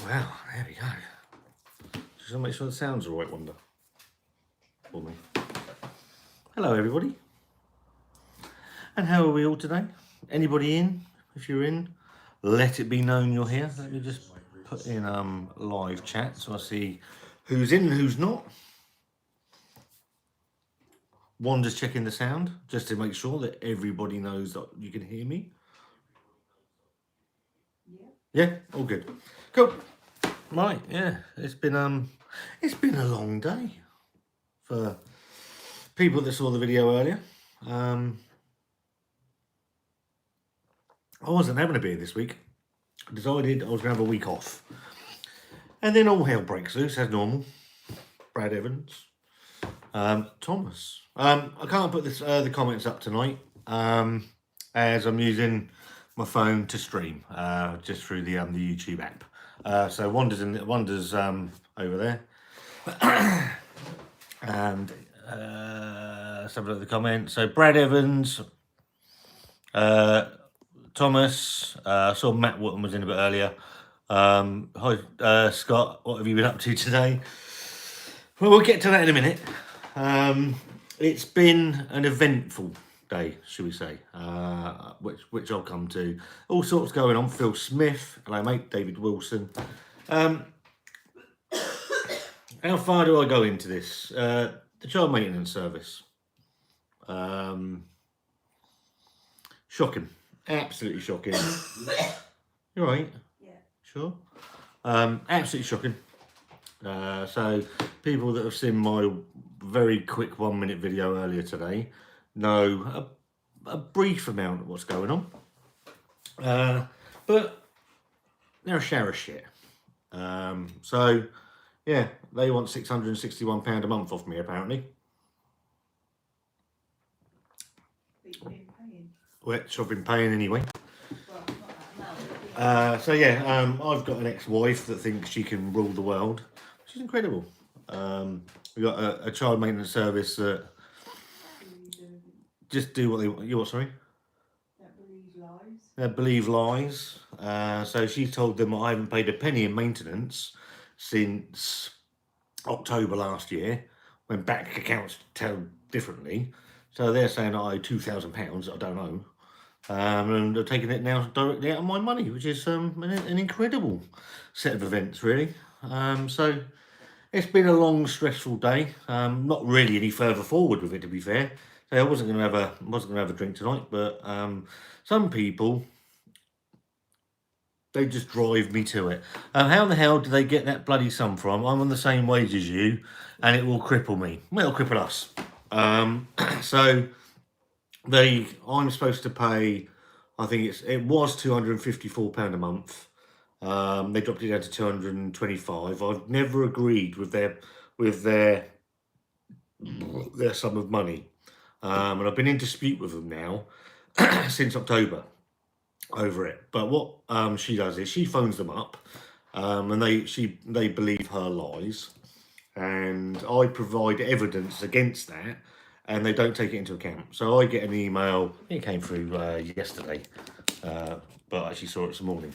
Wow, there we go. Just want to make sure the sound's all right, Wanda. For me. Hello, everybody. And how are we all today? Anybody in? If you're in, let it be known you're here. Let me just put in live chat so I see who's in and who's not. Wanda's checking the sound just to make sure that everybody knows that you can hear me. Yeah, all good. Cool. Right, yeah. It's been a long day for people that saw the video earlier. I wasn't having a beer this week. I decided I was going to have a week off. And then all hell breaks loose, as normal. Brad Evans. Thomas. I can't put this the comments up tonight as I'm using my phone to stream just through the YouTube app. So Wanda's over there. And some of the comments. So Brad Evans, Thomas, I saw Matt Wotton was in a bit earlier. Hi, Scott, what have you been up to today? Well, we'll get to that in a minute. It's been an eventful day, shall we say, which I'll come to. All sorts going on. Phil Smith, hello mate, David Wilson. How far do I go into this? The child maintenance service. Shocking. Absolutely shocking. You right? Yeah. Sure. Absolutely shocking. So people that have seen my very quick 1-minute video earlier today know a brief amount of what's going on. But they're a shower of shit. So yeah, they want £661 a month off me apparently. Which I've been paying anyway. So yeah, I've got an ex-wife that thinks she can rule the world, which is incredible. We've got a child maintenance service that just do what they want. You what, sorry? That believe lies. That believe lies. So she told them I haven't paid a penny in maintenance since October last year, when bank accounts tell differently. So they're saying I owe £2,000, I don't know. And they're taking it now directly out of my money, which is an incredible set of events, really. So it's been a long, stressful day. Not really any further forward with it, to be fair. So I wasn't going to have a drink tonight, but some people, they just drive me to it. How the hell do they get that bloody sum from? I'm on the same wage as you, and it will cripple me. Well, it'll cripple us. So I'm supposed to pay, I think it was £254 a month. They dropped it down to 225. I've never agreed with their sum of money, and I've been in dispute with them now since October over it. But what she does is she phones them up, and they believe her lies, and I provide evidence against that, and they don't take it into account. So I get an email, it came through yesterday, but I actually saw it this morning,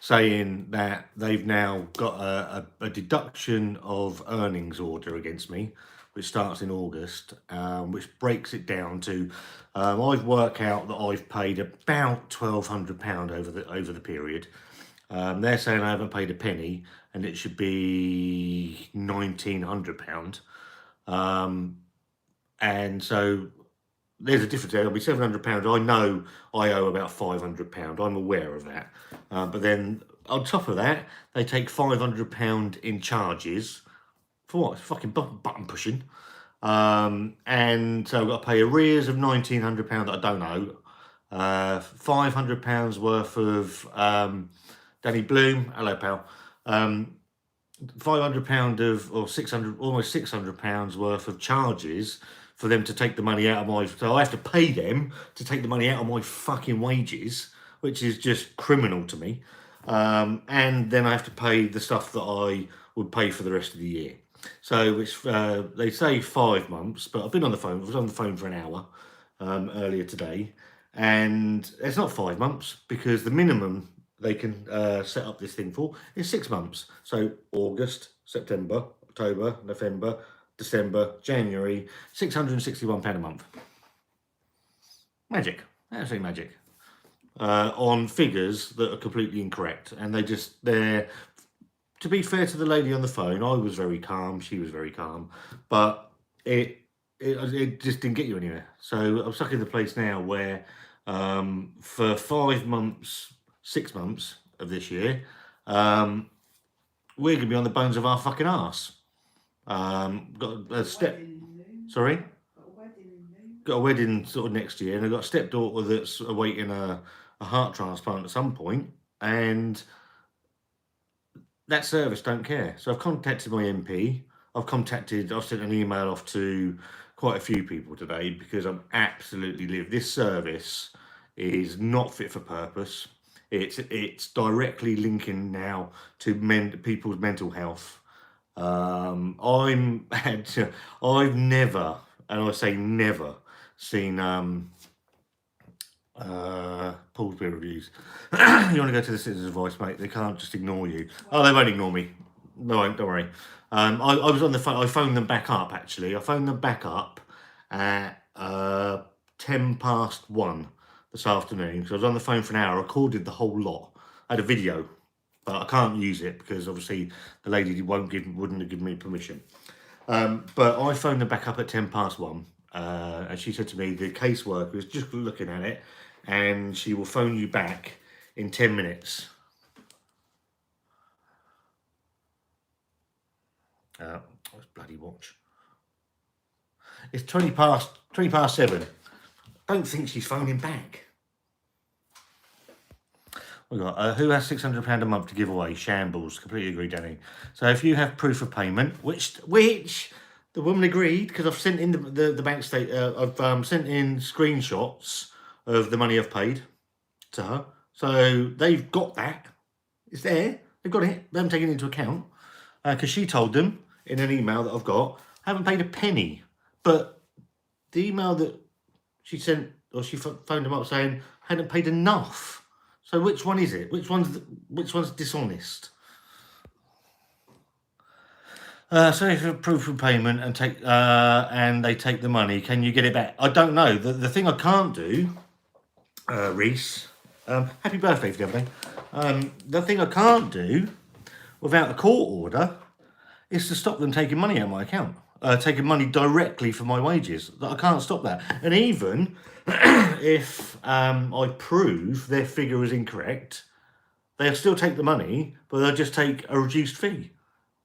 saying that they've now got a deduction of earnings order against me, which starts in August, which breaks it down to, I've worked out that I've paid about £1,200 over the period. They're saying I haven't paid a penny, and it should be £1,900. And so there's a difference there. It'll be £700. I know I owe about £500. I'm aware of that. But then on top of that, they take £500 in charges for what? Fucking button pushing. And so I've got to pay arrears of £1,900 that I don't owe. £500 worth of Danny Bloom. Hello, pal. £500 of, or 600, almost £600 worth of charges for them to take the money out of my, so I have to pay them to take the money out of my fucking wages, which is just criminal to me. And then I have to pay the stuff that I would pay for the rest of the year. So which they say 5 months, but I've been on the phone. I was on the phone for an hour earlier today, and it's not 5 months because the minimum they can set up this thing for is 6 months. So August, September, October, November, December, January, £661 a month. Magic, absolutely magic. On figures that are completely incorrect, and they're. To be fair to the lady on the phone, I was very calm. She was very calm, but it just didn't get you anywhere. So I'm stuck in the place now where for 5 months, 6 months of this year, we're gonna be on the bones of our fucking arse. Got a step. Sorry. Got a wedding sort of next year, and I've got a stepdaughter that's awaiting a heart transplant at some point, and that service don't care. So I've contacted my MP. I've sent an email off to quite a few people today because I'm absolutely livid. This service is not fit for purpose. It's directly linking now to people's mental health. I've never, and I say never, seen Paul's beer reviews. You want to go to the Citizens' Voice, mate? They can't just ignore you. Oh, they won't ignore me. They won't, don't worry. I was on the phone. I phoned them back up, actually. I phoned them back up at 1:10 this afternoon. So I was on the phone for an hour. I recorded the whole lot. I had a video, but I can't use it because obviously the lady wouldn't have given me permission. But I phoned them back up at 1:10, and she said to me, the caseworker is just looking at it, and she will phone you back in 10 minutes. What's bloody watch? It's 20 past 7. Don't think she's phoning back. We got who has £600 a month to give away? Shambles. Completely agree, Danny. So if you have proof of payment, which the woman agreed, because I've sent in the bank statement. I've sent in screenshots of the money I've paid to her. So they've got that. It's there. They've got it. They haven't taken it into account because she told them in an email that I've got, I haven't paid a penny. But the email that she sent, or she phoned them up saying, I hadn't paid enough. So which one is it? Which one's dishonest? So if you proof of payment and they take the money, can you get it back? I don't know. The thing I can't do, Reese, happy birthday for the other day. The thing I can't do without a court order is to stop them taking money out of my account, taking money directly from my wages. I can't stop that. And even if I prove their figure is incorrect, they'll still take the money, but they'll just take a reduced fee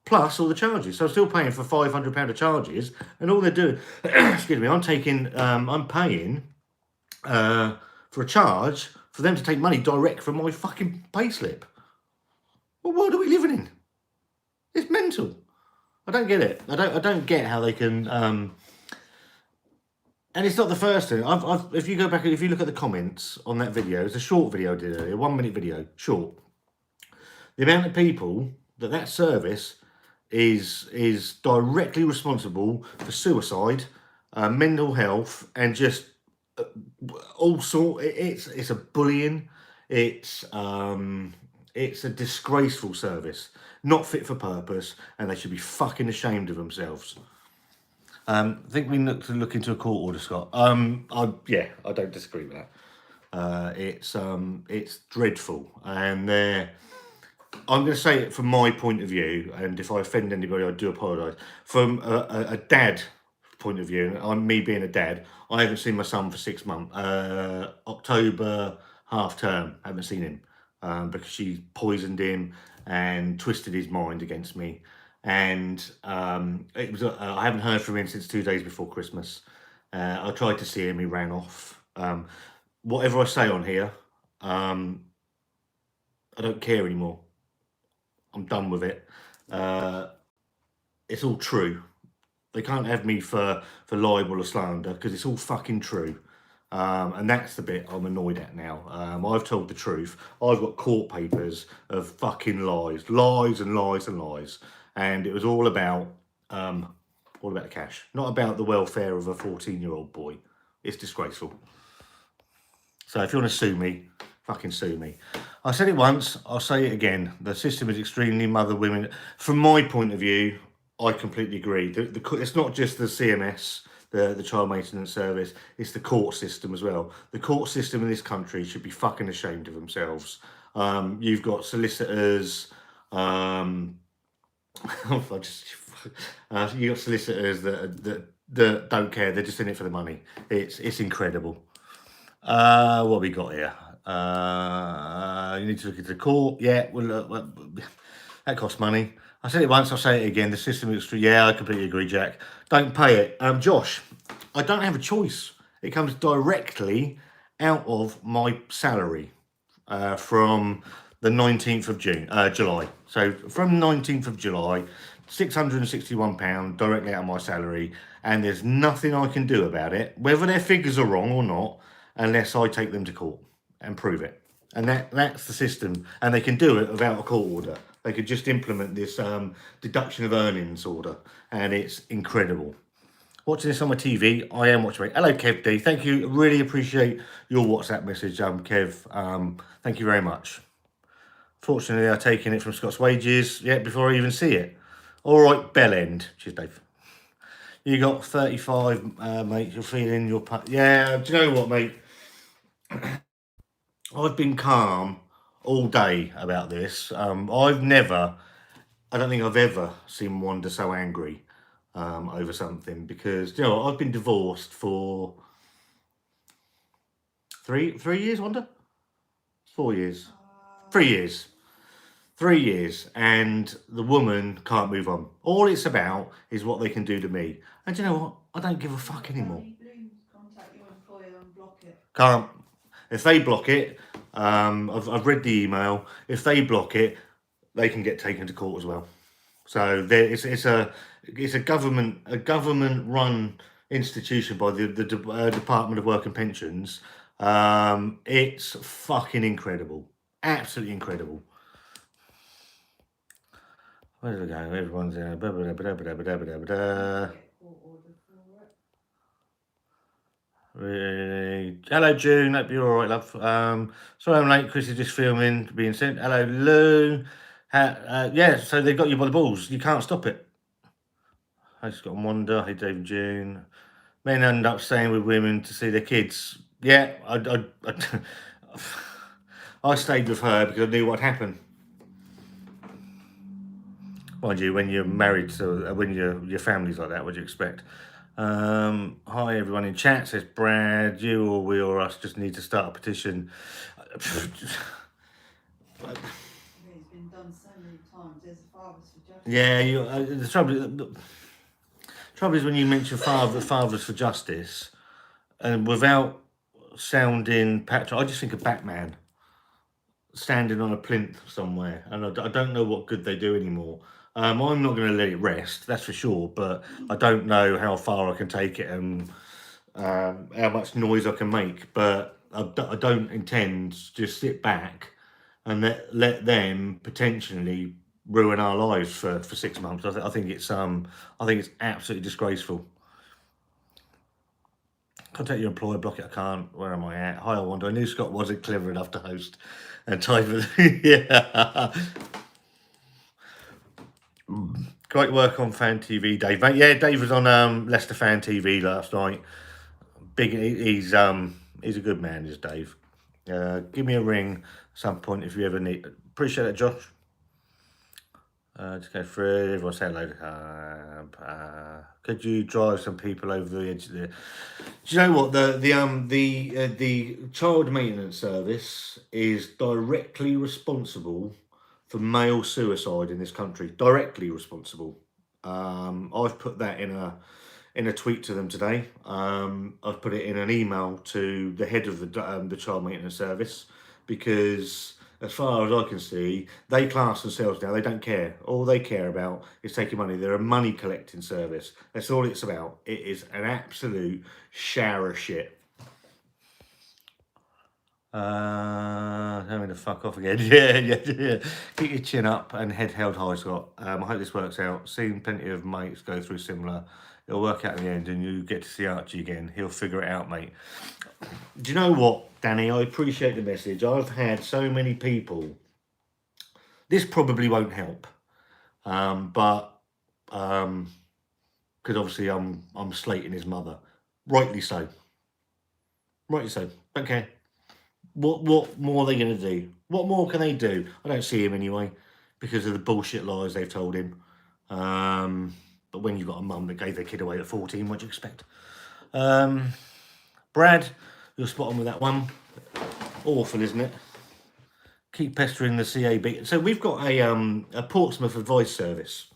plus all the charges. So I'm still paying for £500 of charges, and all they're doing, excuse me, I'm paying for a charge for them to take money direct from my fucking payslip. What world are we living in? It's mental. I don't get it. I don't get how they can. And it's not the first thing. If you go back, if you look at the comments on that video, it's a short video I did earlier, 1 minute video, short. The amount of people that service is directly responsible for suicide, mental health, and just all sort. It's a bullying. It's a disgraceful service, not fit for purpose, and they should be fucking ashamed of themselves. I think we need to look into a court order, Scott. I don't disagree with that. It's dreadful, and I'm going to say it from my point of view, and if I offend anybody, I do apologise. From a dad point of view, and me being a dad, I haven't seen my son for 6 months. October half term, I haven't seen him because she poisoned him and twisted his mind against me. And it was I haven't heard from him since 2 days before Christmas. I tried to see him, he ran off. Whatever I say on here, I don't care anymore. I'm done with it. It's all true. They can't have me for libel or slander because it's all fucking true. And that's the bit I'm annoyed at now. I've told the truth. I've got court papers of fucking lies and lies and lies. And it was all about the cash, not about the welfare of a 14-year-old boy. It's disgraceful. So if you want to sue me, fucking sue me. I said it once, I'll say it again. The system is extremely mother women. From my point of view, I completely agree. It's not just the CMS, the child maintenance service, it's the court system as well. The court system in this country should be fucking ashamed of themselves. You've got solicitors, you got solicitors that don't care. They're just in it for the money. It's incredible. What we got here? You need to look into the court. Yeah, well, that costs money. I said it once, I'll say it again. The system is extreme. Yeah, I completely agree, Jack. Don't pay it. Josh, I don't have a choice. It comes directly out of my salary from the 19th of July. So from 19th of July, £661 directly out of my salary, and there's nothing I can do about it, whether their figures are wrong or not, unless I take them to court and prove it. And that's the system, and they can do it without a court order. They could just implement this deduction of earnings order, and it's incredible. Watching this on my TV, I am watching it. Hello, Kev D. Thank you. Really appreciate your WhatsApp message, Kev. Thank you very much. Fortunately, I've taken it from Scott's Wages, before I even see it. All right, bell end. Cheers, Dave. You got 35, mate. You're feeling your... Yeah, do you know what, mate? I've been calm all day about this. I don't think I've ever seen Wanda so angry over something, because, I've been divorced for 3 years, Wanda? 4 years. 3 years. 3 years, and the woman can't move on. All it's about is what they can do to me. And do you know what? I don't give a fuck anymore. Contact your employer and block it. Can't. If they block it, I've read the email. If they block it, they can get taken to court as well. So it's a government run institution by the Department of Work and Pensions. It's fucking incredible, absolutely incredible. Where did I go? Everyone's Really? Hello, June. Hope you're all right, love. Sorry I'm late. Chris is just filming, being sent. Hello, Lou. Yeah, so they got you by the balls. You can't stop it. I just got Wanda. Hey, Dave and June. Men end up staying with women to see their kids. Yeah, I stayed with her because I knew what happened. Mind you, when you're married, so when your family's like that, what do you expect? Hi everyone in chat, says Brad. You or we or us just need to start a petition. It's been done so many times. There's a Fathers for Justice. Yeah, the trouble is when you mention Fathers for Justice, and without sounding patriotic, I just think of Batman standing on a plinth somewhere, and I don't know what good they do anymore. I'm not going to let it rest, that's for sure, but I don't know how far I can take it and how much noise I can make. But I don't intend to just sit back and let them potentially ruin our lives for 6 months. I think it's absolutely disgraceful. Contact your employer, block it. I can't. Where am I at? Hi, I wonder. I knew Scott wasn't clever enough to host and type it. Yeah. Great work on Fan TV, Dave. Yeah, Dave was on Leicester Fan TV last night. He's a good man, is Dave. Give me a ring at some point if you ever need. Appreciate it, Josh. Just go through. Everyone say hello. Could you drive some people over the edge of the? Do you know what the child maintenance service is directly responsible for male suicide in this country? Directly responsible. I've put that in a tweet to them today. I've put it in an email to the head of the child maintenance service, because as far as I can see, they class themselves now. They don't care. All they care about is taking money. They're a money collecting service. That's all it's about. It is an absolute shower of shit. Tell me to fuck off again. Yeah. Keep your chin up and head held high, Scott. I hope this works out. Seen plenty of mates go through similar. It'll work out in the end, and you get to see Archie again. He'll figure it out, mate. Do you know what? Danny, I appreciate the message. I've had so many people. This probably won't help, but because obviously I'm slating his mother, rightly so. Rightly so. Don't care. What more are they going to do? What more can they do? I don't see him anyway because of the bullshit lies they've told him. But when you've got a mum that gave their kid away at 14, what do you expect? Brad, you're spot on with that one. Awful, isn't it? Keep pestering the CAB. So we've got a Portsmouth advice service.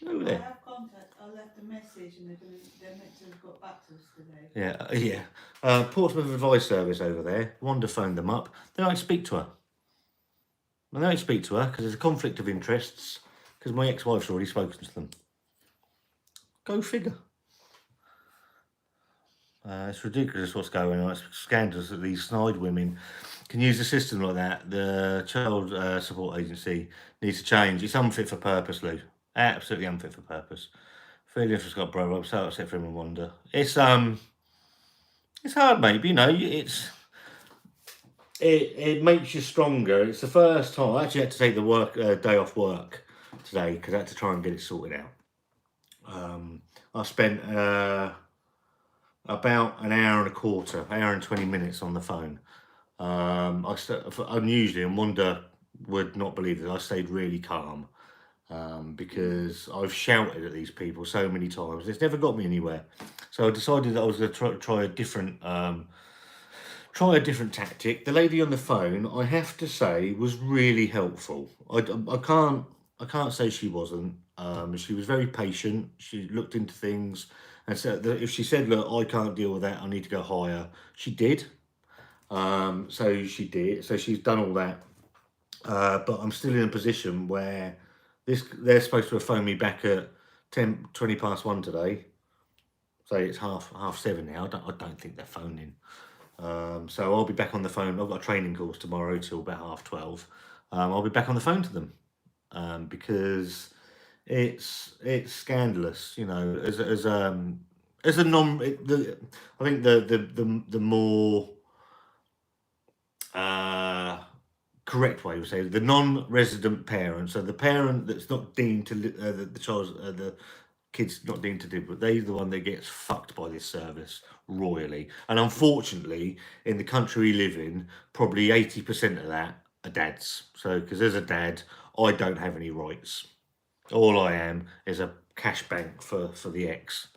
Over there. I have contact. I left a message and they're meant to have got back to us today. Yeah. Portsmouth advice service over there. Wanda phoned them up. They don't speak to her. They don't speak to her because there's a conflict of interests because my ex-wife's already spoken to them. Go figure. It's ridiculous what's going on. It's scandalous that these snide women can use a system like that. The Child Support Agency needs to change. It's unfit for purpose, Lou. Absolutely unfit for purpose. Feeling for Scott Bro, I'm so upset for him and Wanda. It's hard, mate. But, you know, it makes you stronger. It's the first time I actually had to take the day off work today because I had to try and get it sorted out. I spent about an hour and a quarter, hour and 20 minutes on the phone. Unusually, and Wanda would not believe this, I stayed really calm because I've shouted at these people so many times. It's never got me anywhere. So I decided that I was going to try a different tactic. The lady on the phone, I have to say, was really helpful. I can't say she wasn't. She was very patient. She looked into things and said that if she said, "Look, I can't deal with that. I need to go higher," she did. So she did. So she's done all that. But I'm still in a position where they're supposed to have phoned me back at 20 past 1 today. So it's half 7 now. I don't think they're phoning. So I'll be back on the phone. I've got a training course tomorrow till about 12:30. I'll be back on the phone to them because it's scandalous. You know, as a non. I think the more correct way to say the non-resident parent, so the parent that's not deemed to the kid's not deemed to live, but they're the one that gets fucked by this service royally. And unfortunately, in the country we live in, probably 80% of that are dads. So, because as a dad, I don't have any rights. All I am is a cash bank for the ex.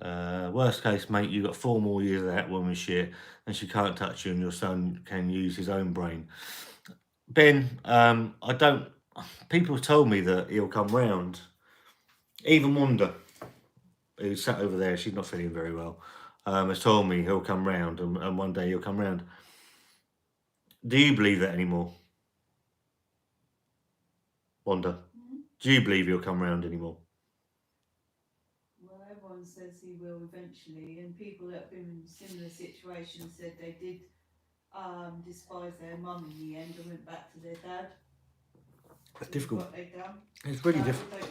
Worst case, mate, you got 4 more years of that woman's shit, and she can't touch you, and your son can use his own brain. Ben, I don't. People have told me that he'll come round. Even Wanda, who sat over there, she's not feeling very well, has told me he'll come round, and one day he'll come round. Do you believe that anymore, Wanda? Do you believe he'll come round anymore? Well, everyone says he will eventually, and people that have been in similar situations said they did despise their mum in the end and went back to their dad. It's difficult. What they've done. It's really difficult.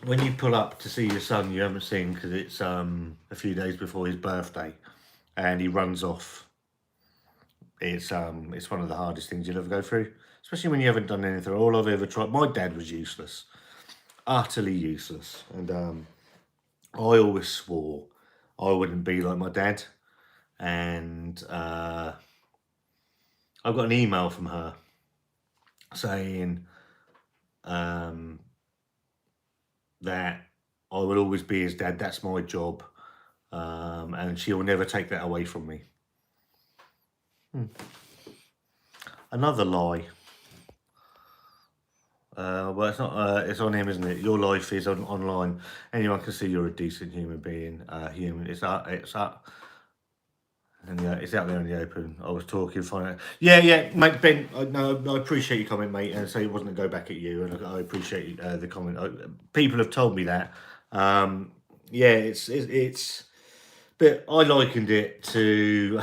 When you pull up to see your son you haven't seen because it's a few days before his birthday and he runs off, it's one of the hardest things you'll ever go through, especially when you haven't done anything. All I've ever tried, my dad was useless, utterly useless, and I always swore I wouldn't be like my dad. And I got an email from her saying that I will always be his dad. That's my job, and she will never take that away from me. Another lie. Well, it's not. It's on him, isn't it? Your life is online. Anyone can see you're a decent human being. It's up. And yeah, it's out there in the open. I was talking fine. Yeah, mate, Ben. I appreciate your comment, mate, and say it wasn't to go back at you. And I appreciate the comment. People have told me that. Yeah, it's. But I likened it to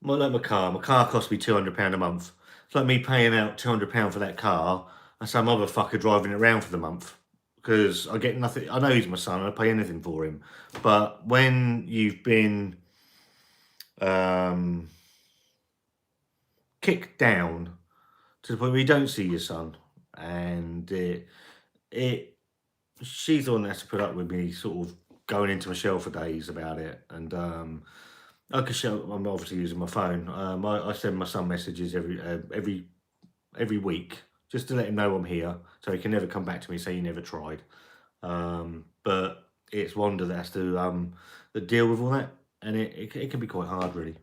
like my car. My car cost me £200 a month. It's like me paying out £200 for that car and some other fucker driving it around for the month because I get nothing. I know he's my son. I pay anything for him, but when you've been kicked down to the point where you don't see your son, and she's the one that has to put up with me sort of going into my shell for days about it. And I can show. I'm obviously using my phone. I send my son messages every week just to let him know I'm here, so he can never come back to me and say he never tried. But it's Wanda that has to that deal with all that, and it can be quite hard, really.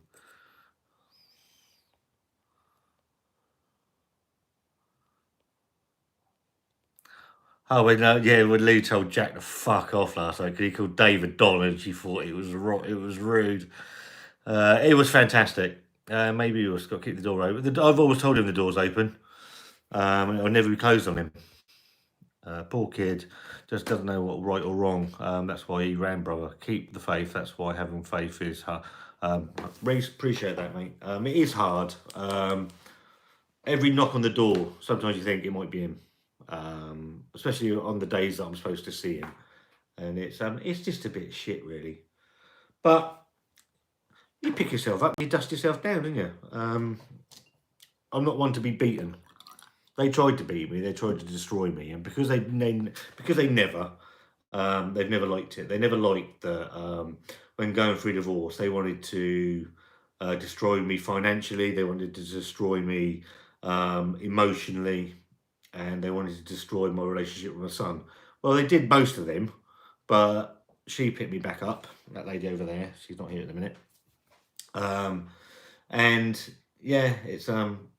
Oh, when Lou told Jack to fuck off last night because he called David Don and she thought it was rude. It was fantastic. Maybe he was got to keep the door open. I've always told him the door's open. It'll never be closed on him. Poor kid just doesn't know what right or wrong. That's why he ran, brother. Keep the faith. That's why having faith is hard. Reece, appreciate that, mate. It is hard. Every knock on the door, sometimes you think it might be him. Especially on the days that I'm supposed to see him, and it's just a bit shit, really. But you pick yourself up, you dust yourself down, don't you? I'm not one to be beaten. They tried to beat me, they tried to destroy me, and because they've never liked it. They never liked that when going through divorce, they wanted to destroy me financially. They wanted to destroy me emotionally, and they wanted to destroy my relationship with my son. Well, they did most of them, but she picked me back up. That lady over there, she's not here at the minute. And yeah, it's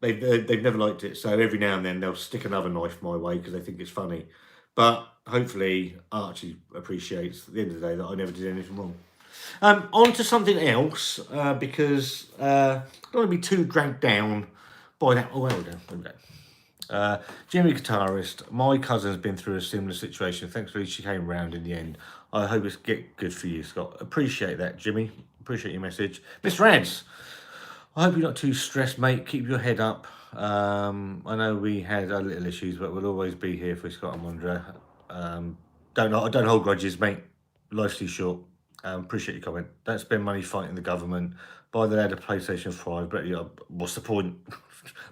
they've never liked it. So every now and then they'll stick another knife my way because they think it's funny. But hopefully Archie appreciates at the end of the day that I never did anything wrong. On to something else because I don't want to be too dragged down by that. Oh, well done. There we go. Jimmy guitarist, my cousin's been through a similar situation. Thankfully, she came around in the end. I hope it's get good for you, Scott. Appreciate that, Jimmy. Appreciate your message. Miss Rads, I hope you're not too stressed, mate. Keep your head up. I know we had our little issues, but we'll always be here for Scott and Wanderer. Don't hold grudges, mate. Life's too short. Appreciate your comment. Don't spend money fighting the government. Buy the lad a PlayStation 5. But yeah, what's the point?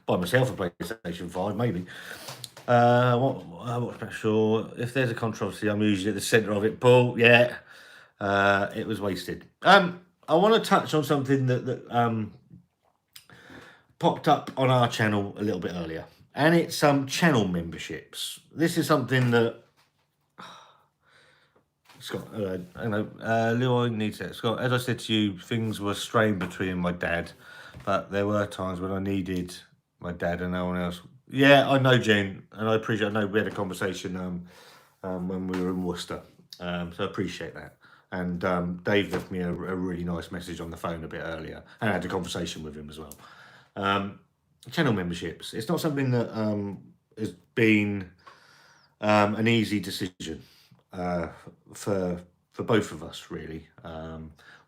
Buy myself a PlayStation 5, maybe. What's not sure. If there's a controversy, I'm usually at the centre of it. Paul, yeah. It was wasted. I want to touch on something that popped up on our channel a little bit earlier, and it's channel memberships. This is something that Scott, I know, Leroy needs it. Scott, as I said to you, things were strained between my dad, but there were times when I needed my dad and no one else. Yeah, I know, Jane, and I appreciate. I know we had a conversation when we were in Worcester, so I appreciate that. And Dave left me a really nice message on the phone a bit earlier, and I had a conversation with him as well. Channel memberships. It's not something that has been an easy decision for both of us, really.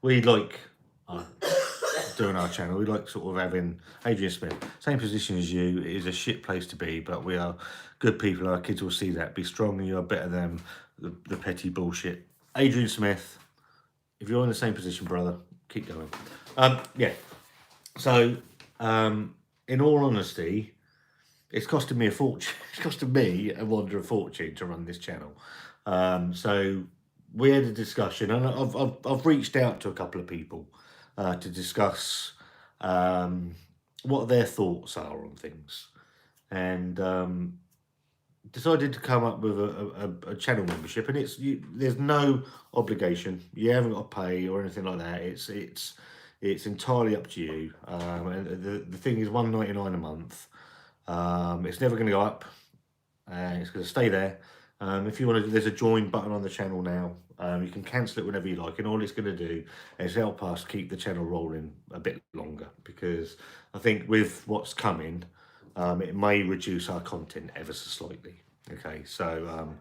We like doing our channel. We like sort of having Adrian Smith, same position as you. It is a shit place to be, but we are good people. Our kids will see that. Be strong, and you are better than the petty bullshit. Adrian Smith, if you're in the same position, brother, keep going. Yeah. So, in all honesty, it's costed me a fortune. It's costed me and Wanda a fortune to run this channel. So we had a discussion, and I've reached out to a couple of people to discuss what their thoughts are on things, and decided to come up with a channel membership. And there's no obligation. You haven't got to pay or anything like that. It's entirely up to you. And the thing is $1.99 a month. It's never going to go up. It's going to stay there. If you want to, there's a join button on the channel now. You can cancel it whenever you like, and all it's going to do is help us keep the channel rolling a bit longer, because I think with what's coming, it may reduce our content ever so slightly. Okay, so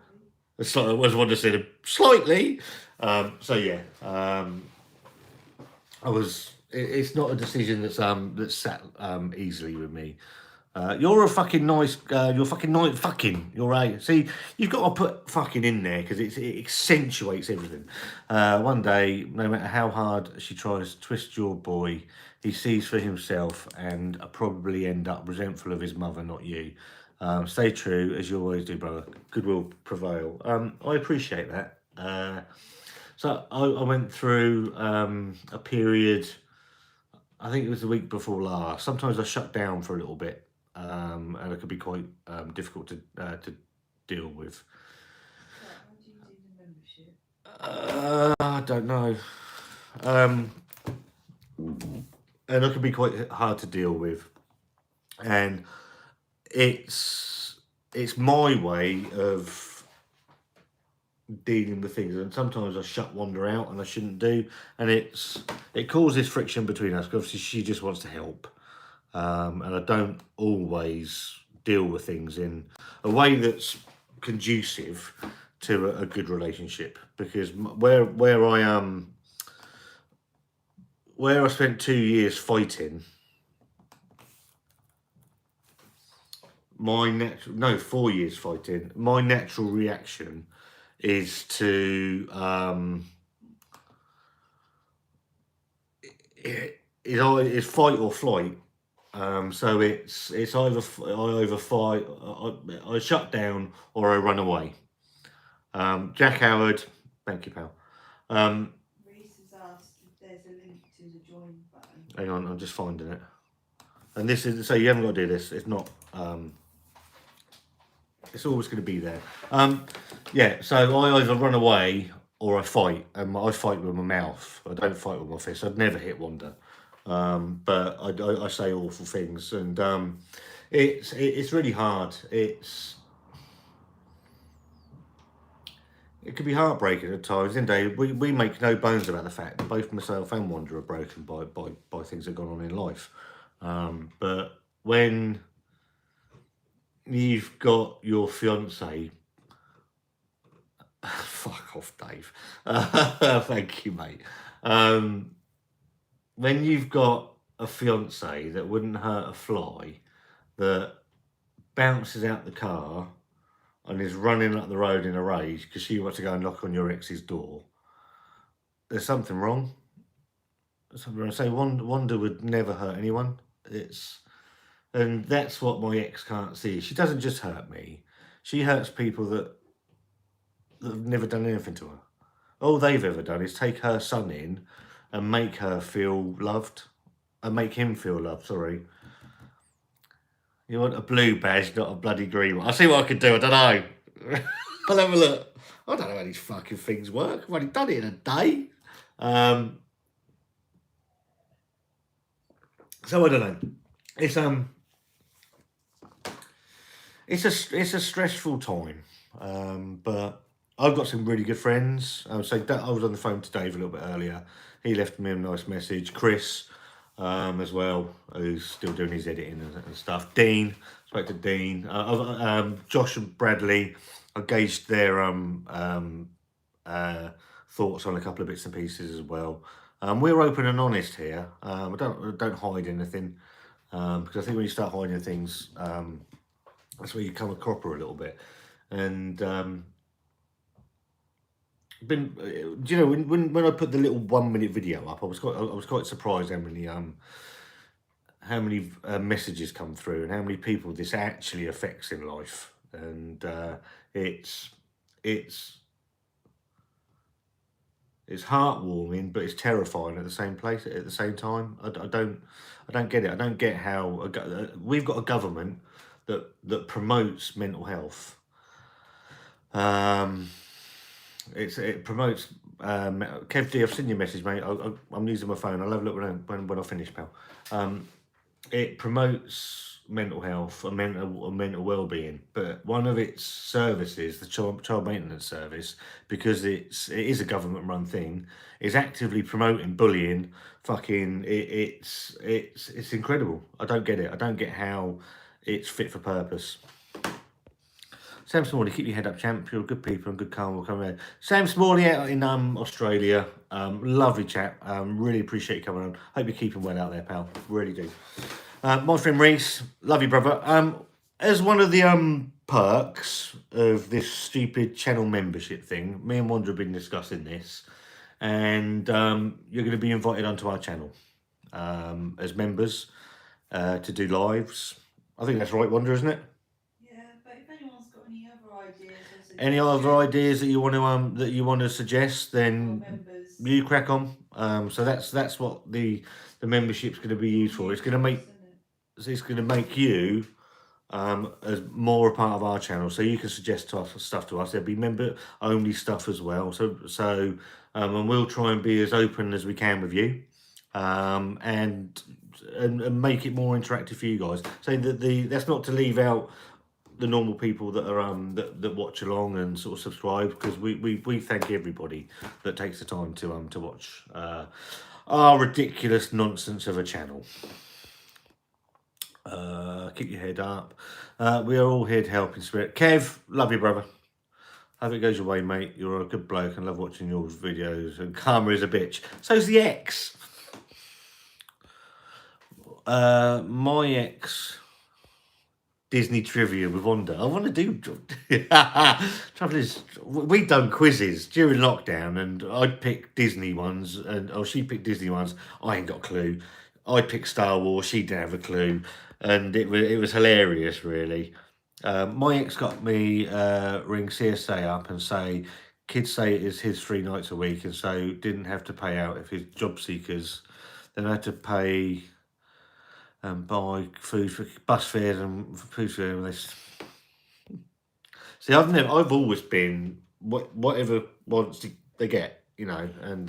I was want to say slightly. So yeah, it's not a decision that's sat easily with me. You're a fucking nice. You're fucking nice. Fucking. You're right. See, you've got to put fucking in there because it accentuates everything. One day, no matter how hard she tries to twist your boy, he sees for himself and probably end up resentful of his mother, not you. Stay true as you always do, brother. Goodwill prevail. I appreciate that. So I went through a period. I think it was the week before last. Sometimes I shut down for a little bit, and it could be quite difficult to deal with. How do you do the membership? I don't know, and it could be quite hard to deal with, and it's my way of dealing with things, and sometimes I shut Wanda out and I shouldn't do, and it causes friction between us because obviously she just wants to help, and I don't always deal with things in a way that's conducive to a good relationship, because where I spent 2 years fighting, 4 years fighting, my natural reaction is to is fight or flight. So it's either I either fight, I shut down, or I run away. Jack Howard, thank you, pal. Reese has asked if there's a link to the join button. Hang on, I'm just finding it. And this is, so you haven't got to do this. It's not. It's always going to be there. Yeah, so I either run away or I fight, and I fight with my mouth. I don't fight with my fists. I'd never hit Wanda, but I say awful things, and it's really hard. It can be heartbreaking at times. In day, we make no bones about the fact that both myself and Wanda are broken by things that have gone on in life. But when you've got your fiance, fuck off, Dave. Thank you, mate. When you've got a fiance that wouldn't hurt a fly, that bounces out the car and is running up the road in a rage because she wants to go and knock on your ex's door, there's something wrong. There's something wrong. I say Wanda would never hurt anyone. And that's what my ex can't see. She doesn't just hurt me. She hurts people that have never done anything to her. All they've ever done is take her son in and make her feel loved. And make him feel loved, sorry. You want a blue badge, not a bloody green one. I'll see what I can do, I don't know. I'll have a look. I don't know how these fucking things work. I've only done it in a day. So I don't know. It's a stressful time, but I've got some really good friends. I was on the phone to Dave a little bit earlier. He left me a nice message. Chris, as well, who's still doing his editing and stuff. Dean, spoke to Dean. Josh and Bradley, I gauged their thoughts on a couple of bits and pieces as well. We're open and honest here. I don't hide anything, because I think when you start hiding things, that's where you come a cropper a little bit. And do you know when I put the little 1 minute video up, I was quite surprised how many messages come through and how many people this actually affects in life. And it's heartwarming, but it's terrifying at the same time. I don't get it. I don't get how we've got a government that promotes mental health. It promotes. Kev D, I've seen your message, mate. I'm using my phone. I'll have a look when I finish, pal. It promotes mental health and mental well-being, but one of its services, the child maintenance service, because it is a government-run thing, is actively promoting bullying. Fucking, it's incredible. I don't get it. I don't get how it's fit for purpose. Sam Smalley, keep your head up, champ. You're good people and good karma will come around. Sam Smalley out in Australia. Lovely chap. Really appreciate you coming on. Hope you're keeping well out there, pal. Really do. My friend Reese, love you, brother. As one of the perks of this stupid channel membership thing, me and Wanda have been discussing this, and you're going to be invited onto our channel as members to do lives. I think that's right, Wanda, isn't it? Yeah, but if anyone's got any other ideas or Any other suggestions, ideas that you want to suggest, then members, you crack on. So that's what the membership's going to be used for. It's going to make you as more a part of our channel, so you can suggest stuff to us. There'll be member only stuff as well. So and we'll try and be as open as we can with you, and make it more interactive for you guys. So that's not to leave out the normal people that are that watch along and sort of subscribe, because we thank everybody that takes the time to watch our ridiculous nonsense of a channel. Keep your head up. We are all here to help in spirit. Kev, love you, brother. Hope it goes your way, mate. You're a good bloke and love watching your videos. And karma is a bitch. So's the ex. My ex Disney trivia with Wanda. I want to do. Trouble is, we done quizzes during lockdown, and I'd pick Disney ones, and she picked Disney ones. I ain't got a clue. I picked Star Wars. She didn't have a clue, and it was hilarious, really. My ex got me ring CSA up and say, kids say it is his 3 nights a week, and so didn't have to pay out if his job seekers. Then had to pay and buy food for bus fares and food for this. See, I've always been whatever wants they get, you know, and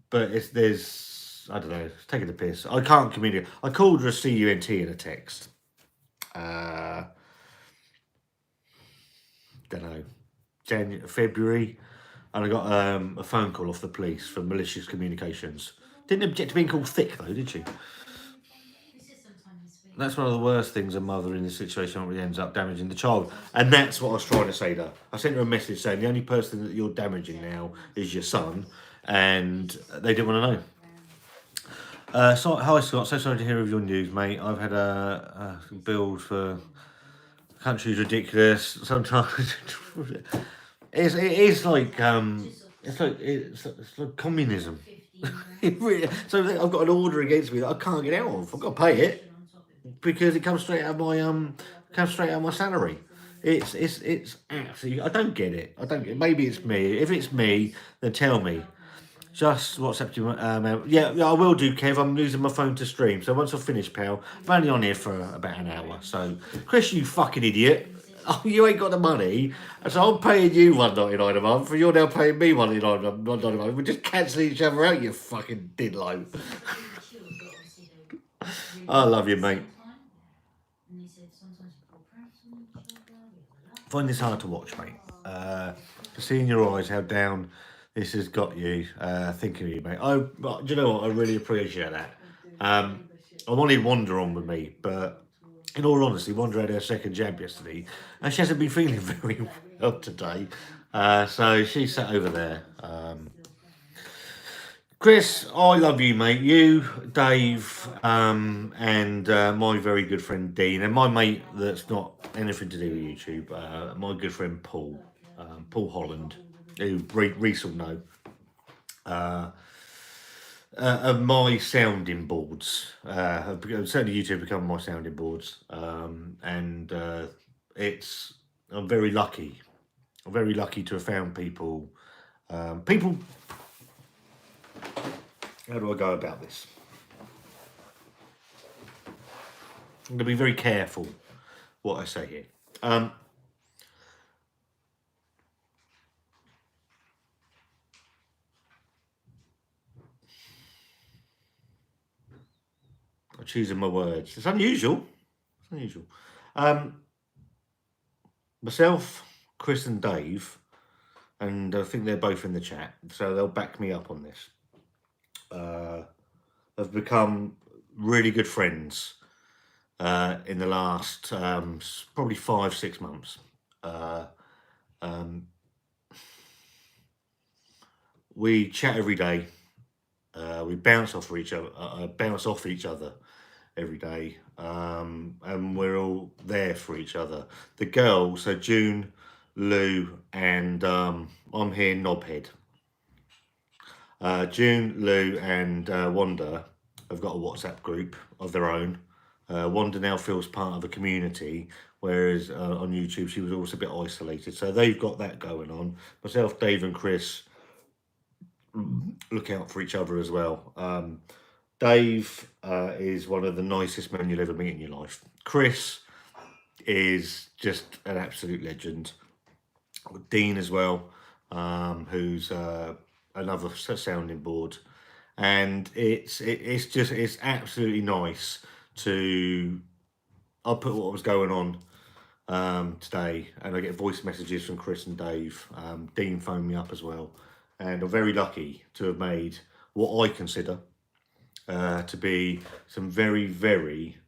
but there's I don't know, it's taking the piss. I can't communicate. I called her a CUNT in a text. Don't know, February, and I got a phone call off the police for malicious communications. Didn't object to being called thick though, did she? That's one of the worst things a mother in this situation really ends up damaging the child. And that's what I was trying to say to her. I sent her a message saying the only person that you're damaging now is your son, and they didn't want to know. So, hi Scott, so sorry to hear of your news, mate. I've had a build for country's ridiculous. Sometimes it's like communism. So I've got an order against me that I can't get out of. I've got to pay it because it comes straight out of my salary. It's absolutely. I don't get it. I don't get. Maybe it's me. If it's me, then tell me. Just WhatsApp you. Yeah, I will do, Kev. I'm using my phone to stream. So once I've finished, pal, I'm only on here for about an hour. So, Chris, you fucking idiot. Oh, you ain't got the money. So I'm paying you $1.99 a month, and you're now paying me $1.99 a month. We're just cancelling each other out, you fucking didlow. I love you, mate. Find this hard to watch, mate. To see in your eyes how down this has got you, thinking of you, mate. Do you know what? I really appreciate that. I wanted Wanda on with me, but in all honesty, Wanda had her second jab yesterday, and she hasn't been feeling very well today. So she sat over there. Chris, I love you, mate. You, Dave, and my very good friend Dean, and my mate that's not anything to do with YouTube, my good friend Paul, Paul Holland, who Reese will know, are my sounding boards. Certainly YouTube become my sounding boards, and I'm very lucky. I'm very lucky to have found people. How do I go about this? I'm going to be very careful what I say here. I choosing my words. It's unusual. It's unusual. Myself, Chris, and Dave, and I think they're both in the chat, so they'll back me up on this. Have become really good friends in the last probably 5-6 months. We chat every day. We bounce off each other every day, and we're all there for each other. The girls, so June, Lou, and I'm here, Knobhead. June, Lou, and Wanda have got a WhatsApp group of their own. Wanda now feels part of a community, whereas on YouTube she was always a bit isolated. So they've got that going on. Myself, Dave, and Chris look out for each other as well. Dave is one of the nicest men you'll ever meet in your life. Chris is just an absolute legend. Dean as well, who's another sounding board, and it's absolutely nice to. I'll put what was going on today, and I get voice messages from Chris and Dave. Dean phoned me up as well, and I'm very lucky to have made what I consider to be some very, very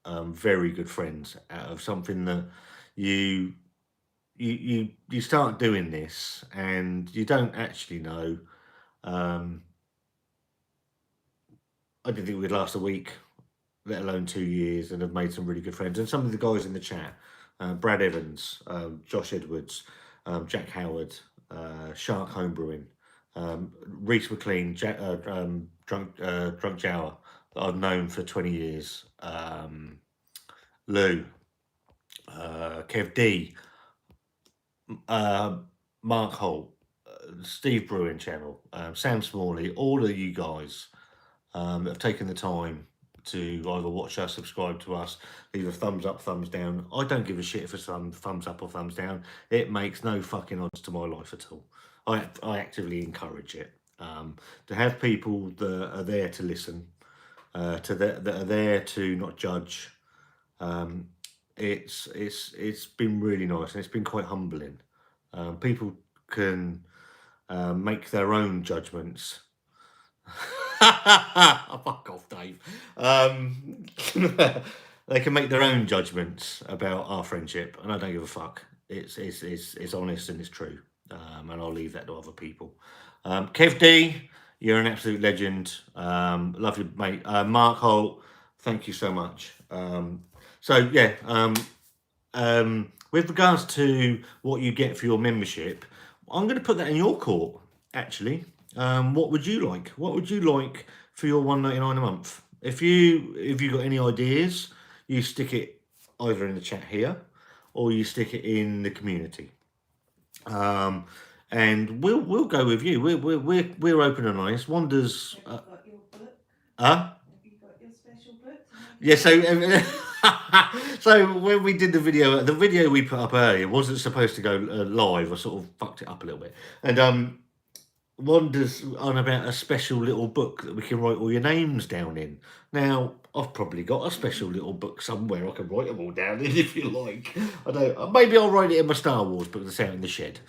good friends out of something that you start doing this and you don't actually know. I didn't think we'd last a week, let alone 2 years, and have made some really good friends. And some of the guys in the chat, Brad Evans, Josh Edwards, Jack Howard, Shark Homebrewing, Reese McLean, Drunk Jower, that I've known for 20 years, Lou, Kev D, Mark Holt, Steve Bruin channel, Sam Smalley, all of you guys that have taken the time to either watch us, subscribe to us, leave a thumbs up, thumbs down. I don't give a shit if it's thumbs up or thumbs down. It makes no fucking odds to my life at all. I actively encourage it. To have people that are there to listen, that are there to not judge. It's been really nice, and it's been quite humbling. People can make their own judgments. Fuck off, Dave. They can make their own judgments about our friendship, and I don't give a fuck. It's honest and it's true, and I'll leave that to other people. Kev D, you're an absolute legend. Love you, mate. Mark Holt, thank you so much. So yeah, with regards to what you get for your membership, I'm going to put that in your court, actually. What would you like? What would you like for your $1.99 a month? If you got any ideas, you stick it either in the chat here, or you stick it in the community. And we'll go with you. We're open and honest. Wanda's. Have you got your book? Huh? Have you got your special book? Yeah, so when we did the video we put up earlier wasn't supposed to go live. I sort of fucked it up a little bit. And Wanda's on about a special little book that we can write all your names down in. Now, I've probably got a special little book somewhere I can write them all down in if you like. I don't. Maybe I'll write it in my Star Wars book that's out in the shed.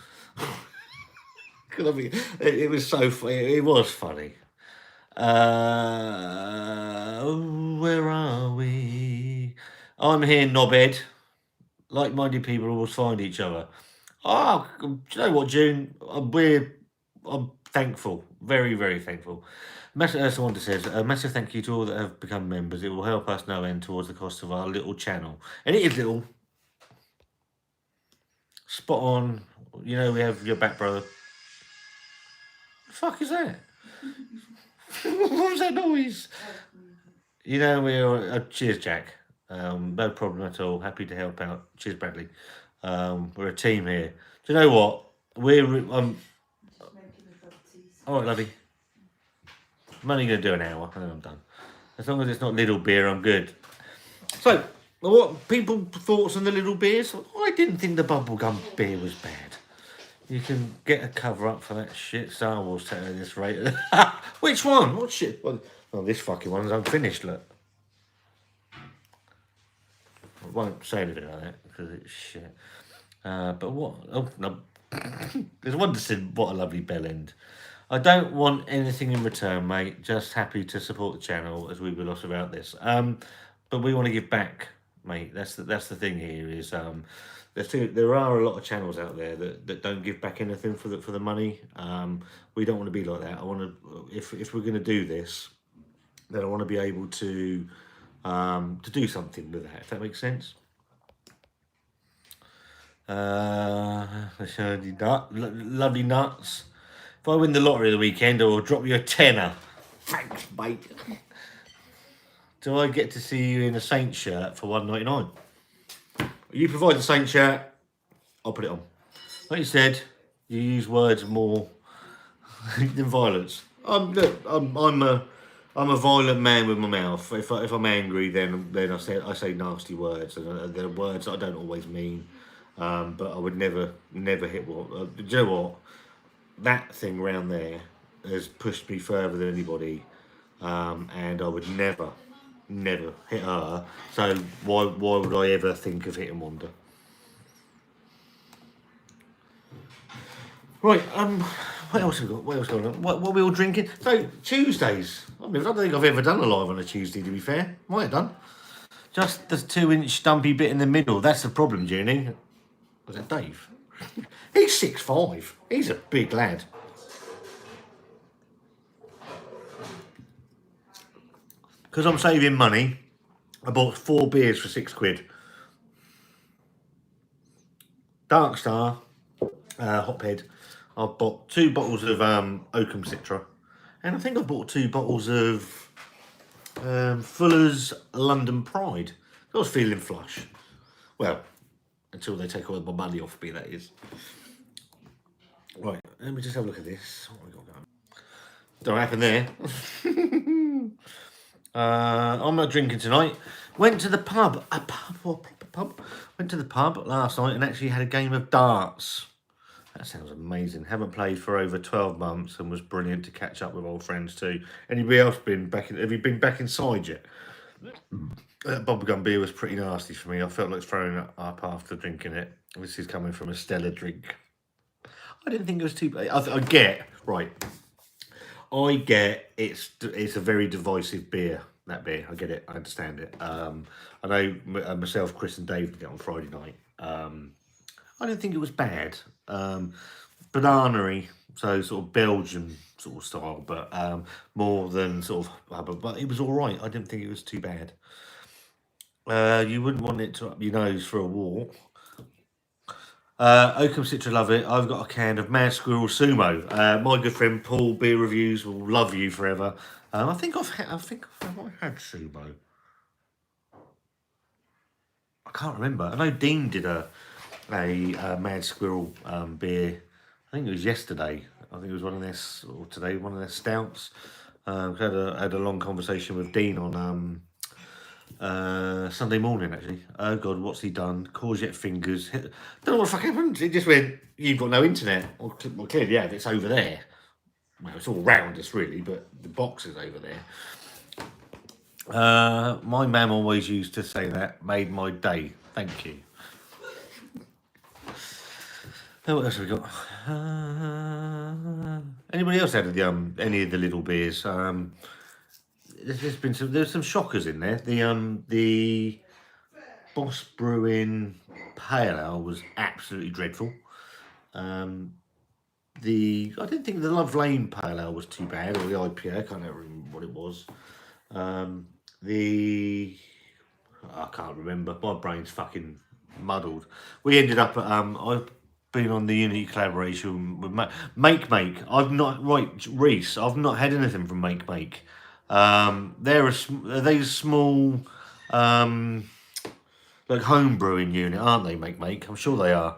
Because I mean, it was so funny. It was funny. Where are we? I'm here, knobhead. Like-minded people always find each other. Oh, do you know what, June? I'm thankful, very, very thankful. Wanda says, a massive thank you to all that have become members. It will help us no end towards the cost of our little channel. And it is little. Spot on. You know, we have your back, brother. The fuck is that? What was that noise? You know, we're cheers, Jack. No problem at all. Happy to help out. Cheers, Bradley. We're a team here. Do you know what? All right, lovey. I'm only going to do an hour, and then I'm done. As long as it's not little beer, I'm good. So, what people thoughts on the little beers? I didn't think the bubblegum beer was bad. You can get a cover up for that shit Star Wars tattoo at this rate. Which one? What shit? Well, this fucking one's unfinished, look. I won't say anything like that because it's shit. But what? Oh, no. There's one that said, what a lovely bell end. I don't want anything in return, mate. Just happy to support the channel as we were lost about this. But we want to give back, mate. That's the thing here is there are a lot of channels out there that don't give back anything for the money. We don't want to be like that. I want to, if we're going to do this, then I want to be able to do something with that. If that makes sense. Lovely nuts. If I win the lottery the weekend, I'll drop you a tenner. Thanks, mate. Do I get to see you in a Saint shirt for $1.99? You provide the Saint shirt, I'll put it on. Like you said, you use words more than violence. I'm a violent man with my mouth. If I'm angry, then I say nasty words, and they're words I don't always mean. But I would never hit what. Do you know what? That thing round there has pushed me further than anybody, and I would never hit her. So why would I ever think of hitting Wanda? Right, what else have we got? What else going on? What are we all drinking? So, Tuesdays. I don't think I've ever done a live on a Tuesday, to be fair. Might have done. Just the 2-inch stumpy bit in the middle. That's the problem, Junie. Was it Dave? He's 6'5". He's a big lad. Because I'm saving money, I bought 4 beers for £6. Dark Star, Hophead. I've bought 2 bottles of Oakham Citra, and I think I've bought 2 bottles of Fuller's London Pride. I was feeling flush. Well, until they take all my money off me, that is. Right, let me just have a look at this. What have we got going? Don't happen there. I'm not drinking tonight. Went to the pub. A pub? What, proper pub? Went to the pub last night and actually had a game of darts. That sounds amazing. Haven't played for over 12 months and was brilliant to catch up with old friends too. Anybody else been back in? Have you been back inside yet? That bubblegum beer was pretty nasty for me. I felt like throwing it up after drinking it. This is coming from a Stella drink. I didn't think it was too bad. I get it's a very divisive beer. That beer, I get it. I understand it. I know myself, Chris, and Dave did it on Friday night. I didn't think it was bad. Banana-y, so sort of Belgian sort of style, but more than sort of. But it was all right. I didn't think it was too bad. You wouldn't want it to up your nose for a walk. Oakham Citra, love it. I've got a can of Mad Squirrel Sumo. My good friend Paul, Beer Reviews, will love you forever. I think I've had Sumo. I can't remember. I know Dean did a Mad Squirrel beer. I think it was yesterday. I think it was one of their, or today, one of their stouts. I had a long conversation with Dean on Sunday morning, actually. Oh God, what's he done? Courgette fingers. Don't know what the fuck happened. It just went, you've got no internet. Well, clearly, yeah, it's over there. Well, it's all round us, really, but the box is over there. My mum always used to say that. Made my day. Thank you. What else have we got? Anybody else had any of the little beers? There's some shockers in there. The Boss Brewing Pale Ale was absolutely dreadful. I didn't think the Love Lane Pale Ale was too bad, or the IPA. I can't remember what it was. I can't remember. My brain's fucking muddled. We ended up at I've been on the Unity collaboration with Make. I've not Reese. I've not had anything from Make. They're these small like home brewing unit, aren't they? Make. I'm sure they are.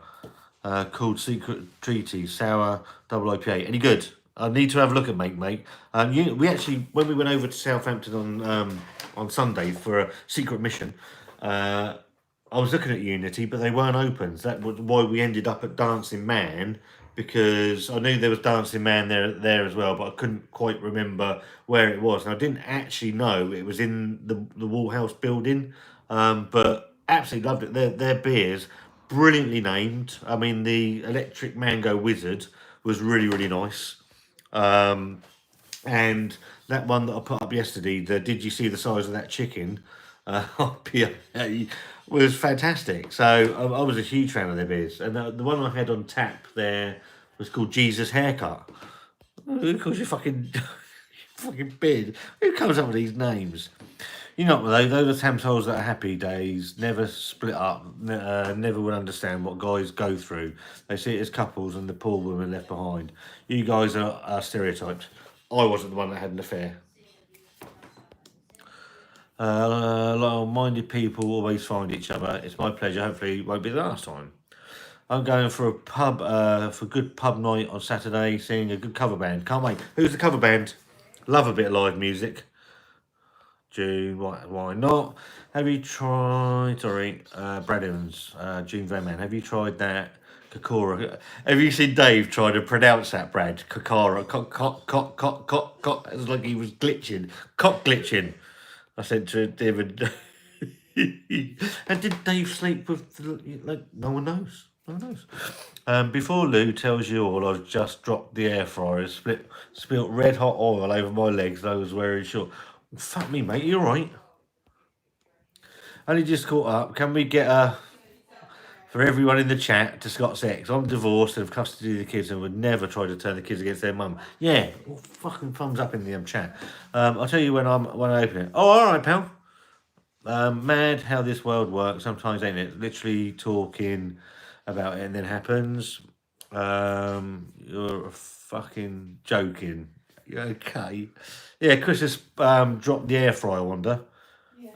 Called Secret Treaty Sour Double IPA. Any good? I need to have a look at Make. We actually, when we went over to Southampton on Sunday for a secret mission, I was looking at Unity, but they weren't open. So that was why we ended up at Dancing Man, because I knew there was Dancing Man there as well, but I couldn't quite remember where it was. And I didn't actually know it was in the Woolhouse building, but absolutely loved it. Their beers, brilliantly named. I mean, the Electric Mango Wizard was really, really nice. And that one that I put up yesterday, did you see the size of that chicken? IPA was fantastic. So I was a huge fan of their beers, and the one I had on tap there was called Jesus Haircut. Who calls you fucking fucking beard? Who comes up with these names? You know what though? Those are Tamsols that are happy days, never split up, never would understand what guys go through. They see it as couples and the poor women left behind. You guys are stereotypes. I wasn't the one that had an affair. Loyal-minded people always find each other. It's my pleasure. Hopefully, it won't be the last time. I'm going for a pub, for good pub night on Saturday, seeing a good cover band. Can't wait. Who's the cover band? Love a bit of live music. June, why not? Have you tried, sorry, Brad Evans, June Van Man, have you tried that Kakora? Have you seen Dave try to pronounce that, Brad? Kakara, cock. It was like he was glitching, cock glitching. I said to David, and did Dave sleep with, like, no one knows. No one knows. Before Lou tells you all, I've just dropped the air fryer, spilt red hot oil over my legs. I was wearing short. Fuck me, mate. You alright? Only just caught up. Can we get for everyone in the chat to Scott's ex? I'm divorced and have custody of the kids and would never try to turn the kids against their mum. Yeah, well, fucking thumbs up in the chat. I'll tell you when I open it. Oh, all right, pal. Mad how this world works sometimes, ain't it? Literally talking about it and then happens. You're fucking joking. You okay? Yeah, Chris has dropped the air fryer, Wanda,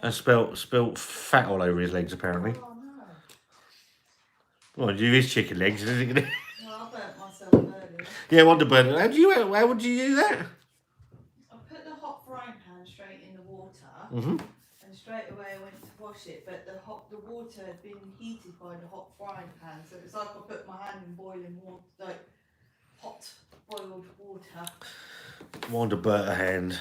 and spilt fat all over his legs apparently. Oh no. Well, you his chicken legs, isn't it? Well, I burnt myself earlier. Yeah, Wanda burnt it. How would you do that? I put the hot frying pan straight in the water, and straight away I went to wash it. But the water had been heated by the hot frying pan, so it's like I put my hand in boiling water, like hot boiled water. Wanda burnt her hand.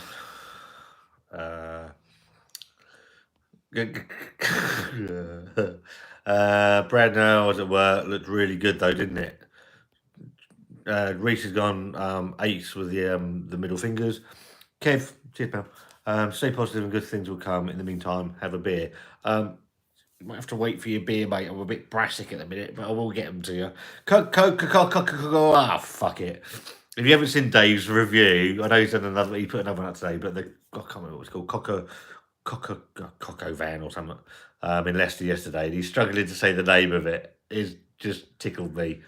Brad now was at work. Looked really good though, didn't it? Reese has gone ace with the middle fingers. Kev, cheers, pal. Stay positive and good things will come. In the meantime, have a beer. You might have to wait for your beer, mate. I'm a bit brassic at the minute, but I will get them to you. Ah, fuck it. If you haven't seen Dave's review, I know he's done another. He put another one out today, but I can't remember what it's called. Coco Van or something. In Leicester yesterday, and he's struggling to say the name of it. It's just tickled me.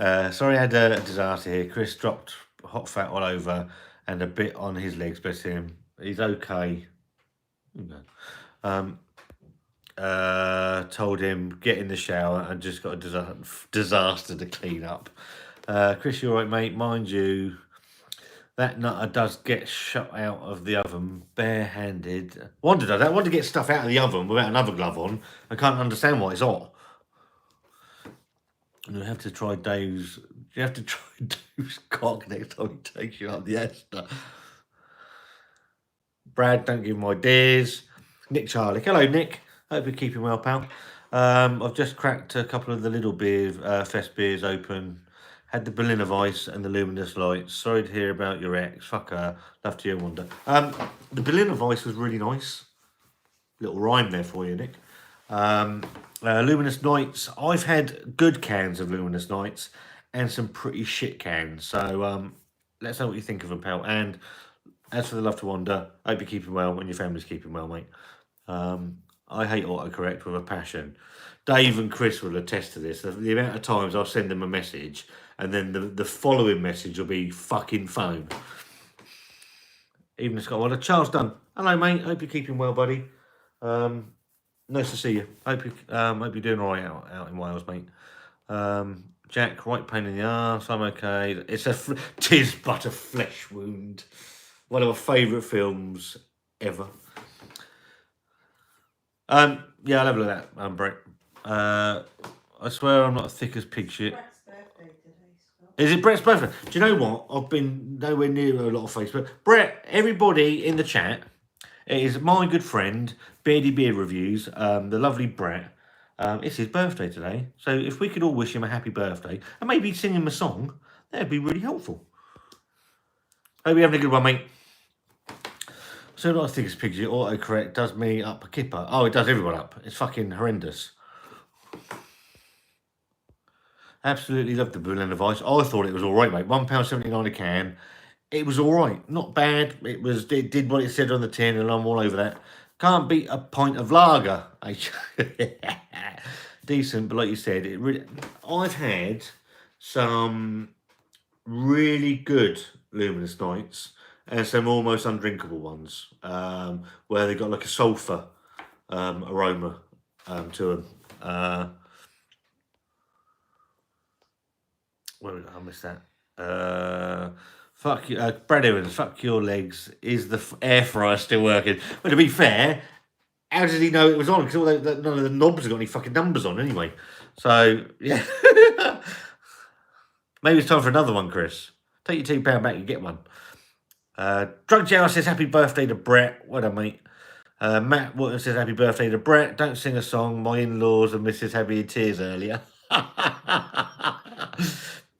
Sorry, I had a disaster here. Chris dropped hot fat all over and a bit on his legs. Bless him. He's okay. Told him get in the shower and just got a disaster to clean up. Chris, you all right, mate? Mind you, that nutter does get shut out of the oven barehanded. Wanda does that. Wanda gets stuff out of the oven without another glove on. I can't understand why it's hot. You have to try Dave's. You have to try Dave's cock next time he takes you up the Esther. Brad, don't give him ideas. Nick Charlie. Hello, Nick. Hope you're keeping well, pal. I've just cracked a couple of the little beer fest beers open. Had the Berliner Weiss and the Luminous Lights. Sorry to hear about your ex. Fuck her. Love to hear Wanda. The Berliner Weiss was really nice. Little rhyme there for you, Nick. Luminous Nights. I've had good cans of Luminous Nights and some pretty shit cans. So let's know what you think of them, pal. And as for the love to Wanda, I hope you're keeping well and your family's keeping well, mate. I hate autocorrect with a passion. Dave and Chris will attest to this. The amount of times I'll send them a message and then the following message will be fucking phone. Even Scott Wilder. Charles Dunn. Hello, mate. Hope you're keeping well, buddy. Nice to see you. Hope you're doing all right out in Wales, mate. Jack, right pain in the arse. I'm okay. Tis but a flesh wound. One of my favourite films ever. Yeah, I'll have a look at that, Brett. I swear I'm not as thick as pig shit. Brett's birthday today, Scott. Is it Brett's birthday? Do you know what? I've been nowhere near a lot of Facebook. Brett, everybody in the chat, it is my good friend, Beardy Beard Reviews, the lovely Brett. It's his birthday today. So if we could all wish him a happy birthday and maybe sing him a song, that'd be really helpful. Hope you're having a good one, mate. So nice things, Pigsy. Autocorrect does me up a kipper. Oh, it does everyone up. It's fucking horrendous. Absolutely loved the Berliner Weiss. I thought it was all right, mate. £1.79 a can. It was all right, not bad. It did what it said on the tin, and I'm all over that. Can't beat a pint of lager. Decent, but like you said, I've had some really good luminous nights and some almost undrinkable ones, where they got like a sulphur aroma to them. I missed that. Fuck you, Brad Evans. Fuck your legs. Is the air fryer still working? Well, to be fair, how did he know it was on? Because none of the knobs have got any fucking numbers on anyway. So yeah, maybe it's time for another one, Chris. Take your £2 back, you get one. Drunk Joe says happy birthday to Brett. What a mate. Matt Watson says happy birthday to Brett. Don't sing a song. My in-laws and Mrs. had me in tears earlier.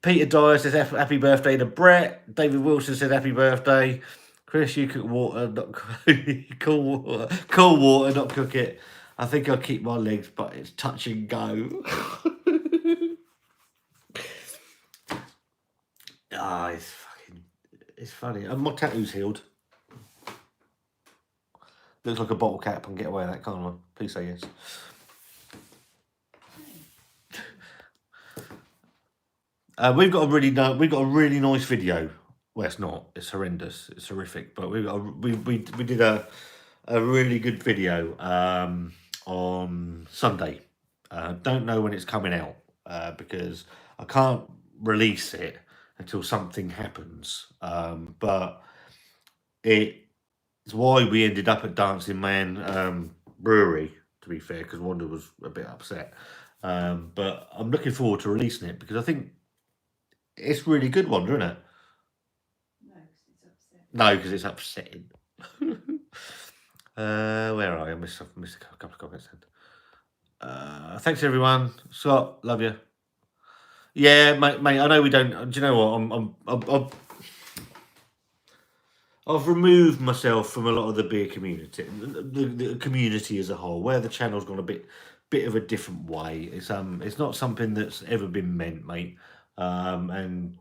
Peter Dyer says happy birthday to Brett. David Wilson said happy birthday. Chris, you cook water, not cool water. Cool water, not cook it. I think I'll keep my legs, but it's touch and go. It's funny. And my tattoo's healed. Looks like a bottle cap. I can get away with that, can't I? Please say yes. We've got a really nice video. Well, it's not. It's horrendous. It's horrific. But we did a really good video on Sunday. Don't know when it's coming out because I can't release it until something happens. But it's why we ended up at Dancing Man Brewery, to be fair, because Wanda was a bit upset. But I'm looking forward to releasing it because I think it's really good, Wanda, isn't it? No, because it's upsetting. Where are I? I missed a couple of comments then. Thanks everyone. Scott, love you. Yeah, mate. I know we don't. Do you know what? I've removed myself from a lot of the beer community, the community as a whole, where the channel's gone a bit of a different way. It's not something that's ever been meant, mate. And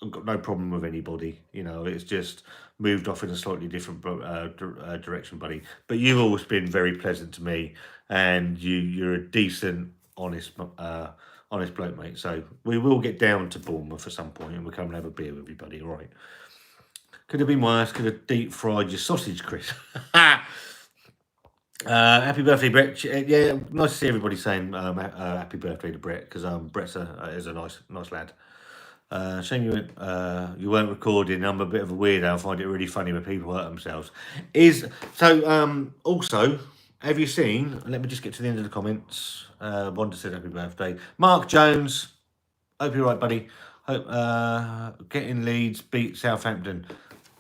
I've got no problem with anybody. You know, it's just moved off in a slightly different direction, buddy. But you've always been very pleasant to me, and you're a decent, honest bloke, mate. So we will get down to Bournemouth at some point, and we'll come and have a beer with you, buddy. All right. Could have been worse. Could have deep fried your sausage, Chris. Happy birthday, Brett. Yeah, nice to see everybody saying happy birthday to Brett, because Brett's is a nice lad. Shame you weren't recording. I'm a bit of a weirdo. I find it really funny when people hurt themselves. Also, have you seen? Let me just get to the end of the comments. Wanda said happy birthday. Mark Jones. Hope you're right, buddy. Hope getting Leeds beat Southampton.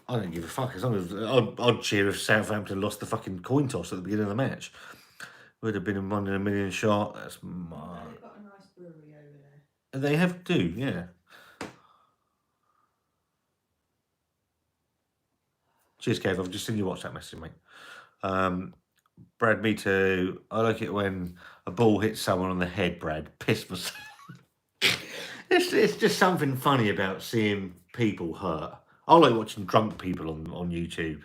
I don't give a fuck. As long as I'd cheer if Southampton lost the fucking coin toss at the beginning of the match. Would have been a 1 in a million shot. That's They've got a nice brewery over there. They have to, yeah. Cheers, Kev. I've just seen you watch that message, mate. Brad, me too. I like it when a ball hits someone on the head, Brad. Piss myself. It's just something funny about seeing people hurt. I like watching drunk people on YouTube.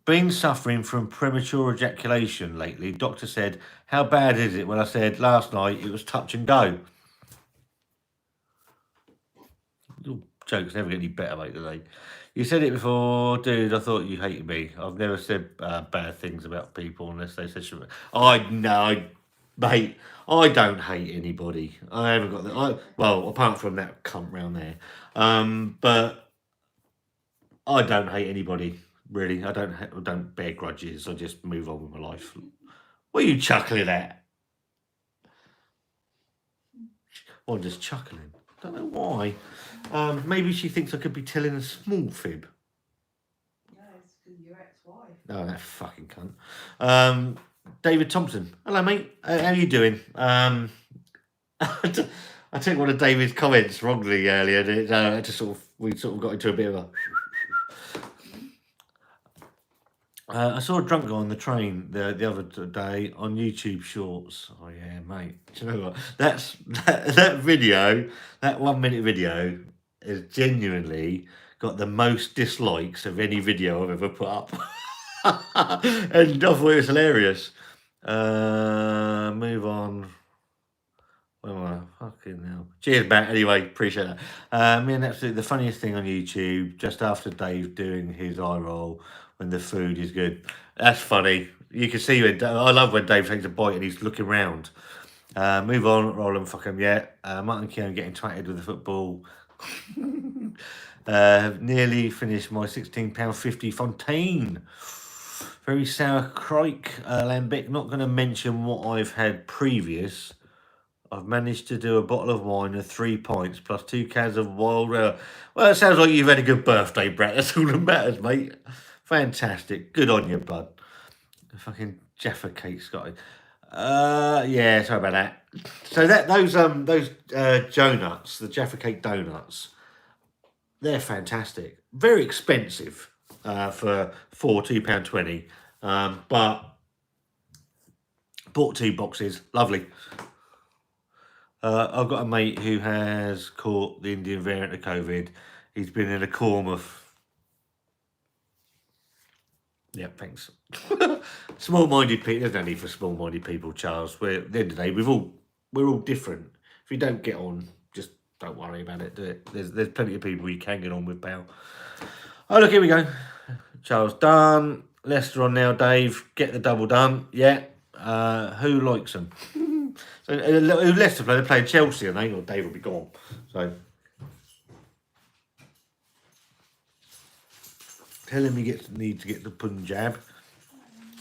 Been suffering from premature ejaculation lately. Doctor said, how bad is it? When I said last night it was touch and go. Little jokes never get any better, mate, do they? You said it before, dude. I thought you hated me. I've never said bad things about people unless they said something. Mate, I don't hate anybody. I haven't got that. Well, apart from that cunt round there. But I don't hate anybody, really. I don't bear grudges. I just move on with my life. What are you chuckling at? I'm just chuckling. Don't know why. Maybe she thinks I could be telling a small fib. No, it's because your ex-wife. Oh, that fucking cunt. David Thompson. Hello, mate. How you doing? I took one of David's comments wrongly earlier. We sort of got into a bit of a... I saw a drunk guy on the train the other day on YouTube Shorts. Oh yeah, mate. Do you know what? That video, that 1 minute video, has genuinely got the most dislikes of any video I've ever put up, and I thought it was hilarious. Move on. Where am I? Fucking hell. Cheers, Matt. Anyway, appreciate that. Me and absolutely the funniest thing on YouTube, just after Dave doing his eye roll when the food is good. That's funny. You can see when I love when Dave takes a bite and he's looking round. Move on, roll and fuck him, yeah. Martin Keown getting twatted with the football. Nearly finished my £16.50 Fontaine. Very sour crike, lambic. Not going to mention what I've had previous. I've managed to do a bottle of wine of 3 pints plus 2 cans of wild ale. Well, it sounds like you've had a good birthday, Brett. That's all that matters, mate. Fantastic. Good on you, bud. The fucking Jaffa cake, Scotty. Yeah, sorry about that. So those Joe nuts, the Jaffa cake donuts, they're fantastic. Very expensive for £2.20. But bought 2 boxes. Lovely. I've got a mate who has caught the Indian variant of COVID. He's been in a coma. Yeah, thanks. Small-minded people. There's no need for small-minded people, Charles. At the end of the day, we're all different. If you don't get on, just don't worry about it. Do it. There's plenty of people you can get on with, pal. Oh look, here we go. Charles done. Leicester on now, Dave. Get the double done. Yeah. Who likes them? So Leicester play, they played Chelsea, and they or Dave will be gone. So telling me need to get the Punjab.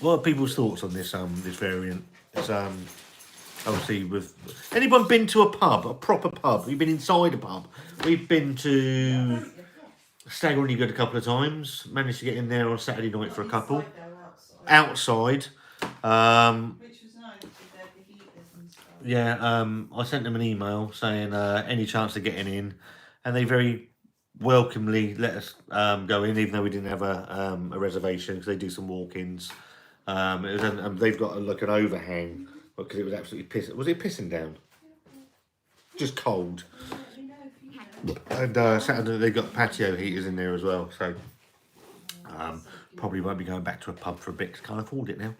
What are people's thoughts on this this variant? It's obviously with anyone been to a pub, a proper pub? We've been inside a pub. We've been to Staggeringly Good a couple of times. Managed to get in there on Saturday night for a couple. Outside. Which was nice because they had the heaters and stuff. Yeah, I sent them an email saying any chance of getting in, and they very welcomely let us go in, even though we didn't have a reservation because they do some walk-ins. They've got an overhang because it was absolutely pissing. Was it pissing down? Just cold. And Saturday they got patio heaters in there as well, so probably won't be going back to a pub for a bit because can't afford it now.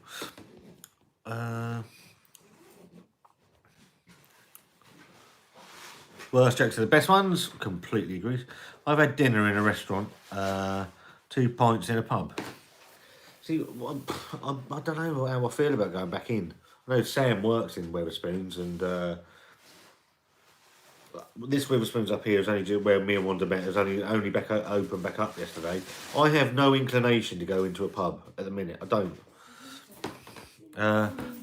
Worst jokes are the best ones. Completely agree. I've had dinner in a restaurant, 2 pints in a pub. See, I don't know how I feel about going back in. I know Sam works in Wetherspoons, and this Wetherspoons up here is only where me and Wanda met. Is only open back up yesterday. I have no inclination to go into a pub at the minute. I don't.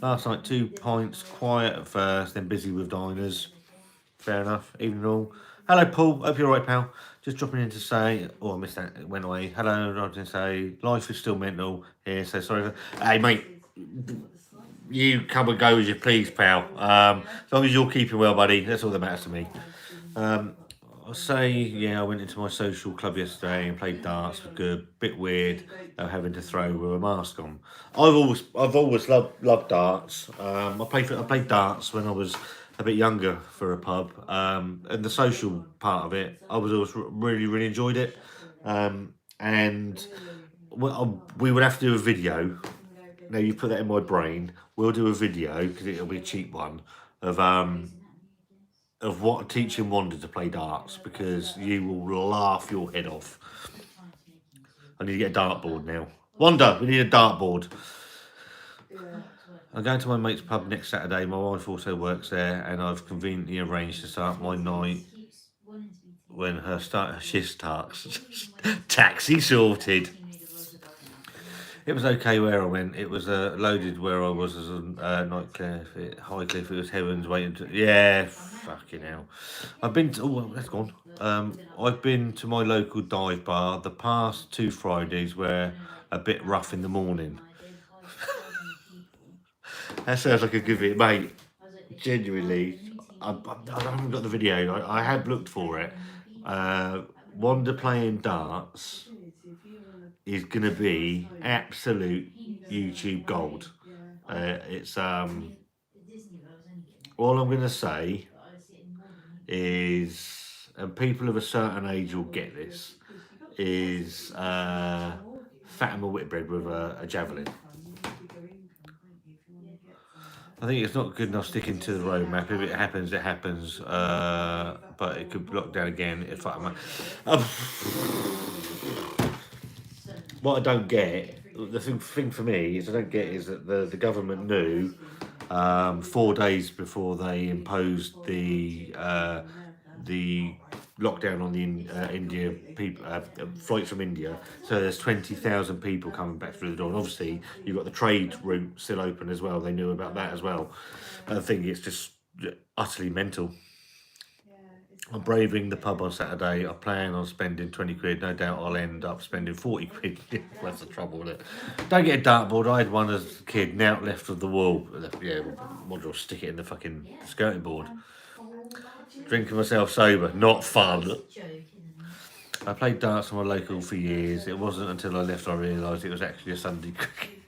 Last night 2 pints, quiet at first, then busy with diners. Fair enough, even all. Hello, Paul. Hope you're alright, pal. Just dropping in to say, I missed that. It went away. Hello, I was going to say, life is still mental here. So sorry. Hey, mate, you come and go as you please, pal. As long as you're keeping well, buddy, that's all that matters to me. I'll say, yeah, I went into my social club yesterday and played darts. It was good. Bit weird having to throw with a mask on. I've always loved darts. I played darts when I was a bit younger for a pub, and the social part of it, I was always really enjoyed it, and we would have to do a video. Now you put that in my brain. We'll do a video because it'll be a cheap one of what teaching Wanda to play darts, because you will laugh your head off. I need to get a dartboard now. Wanda, we need a dartboard. I'm going to my mate's pub next Saturday. My wife also works there, and I've conveniently arranged to start my night when her shift starts. Taxi sorted. It was okay where I went. It was loaded where I was as a Nightcliff, Highcliffe. It was Heavens waiting to. Yeah, fucking hell. I've been to. Oh, that's gone. I've been to my local dive bar the past 2 Fridays where a bit rough in the morning. That sounds like a good video, mate. Genuinely, I haven't got the video. I have looked for it. Wanda playing darts is going to be absolute YouTube gold. It's all I'm going to say is, and people of a certain age will get this, is Fatima Whitbread with a javelin. I think it's not good enough sticking to the roadmap. If it happens, it happens. But it could block down again if Fatima. What I don't get, the thing for me is I don't get is that the government knew 4 days before they imposed the lockdown on the India people flights from India. So there's 20,000 people coming back through the door, and obviously you've got the trade route still open as well. They knew about that as well. I think it's just utterly mental. I'm braving the pub on Saturday. I plan on spending 20 quid. No doubt I'll end up spending 40 quid. That's the trouble with it. Don't get a dartboard. I had one as a kid. Now left of the wall. Yeah, might as well stick it in the fucking skirting board. Drinking myself sober. Not fun. I played darts on my local for years. It wasn't until I left I realised it was actually a Sunday cricket.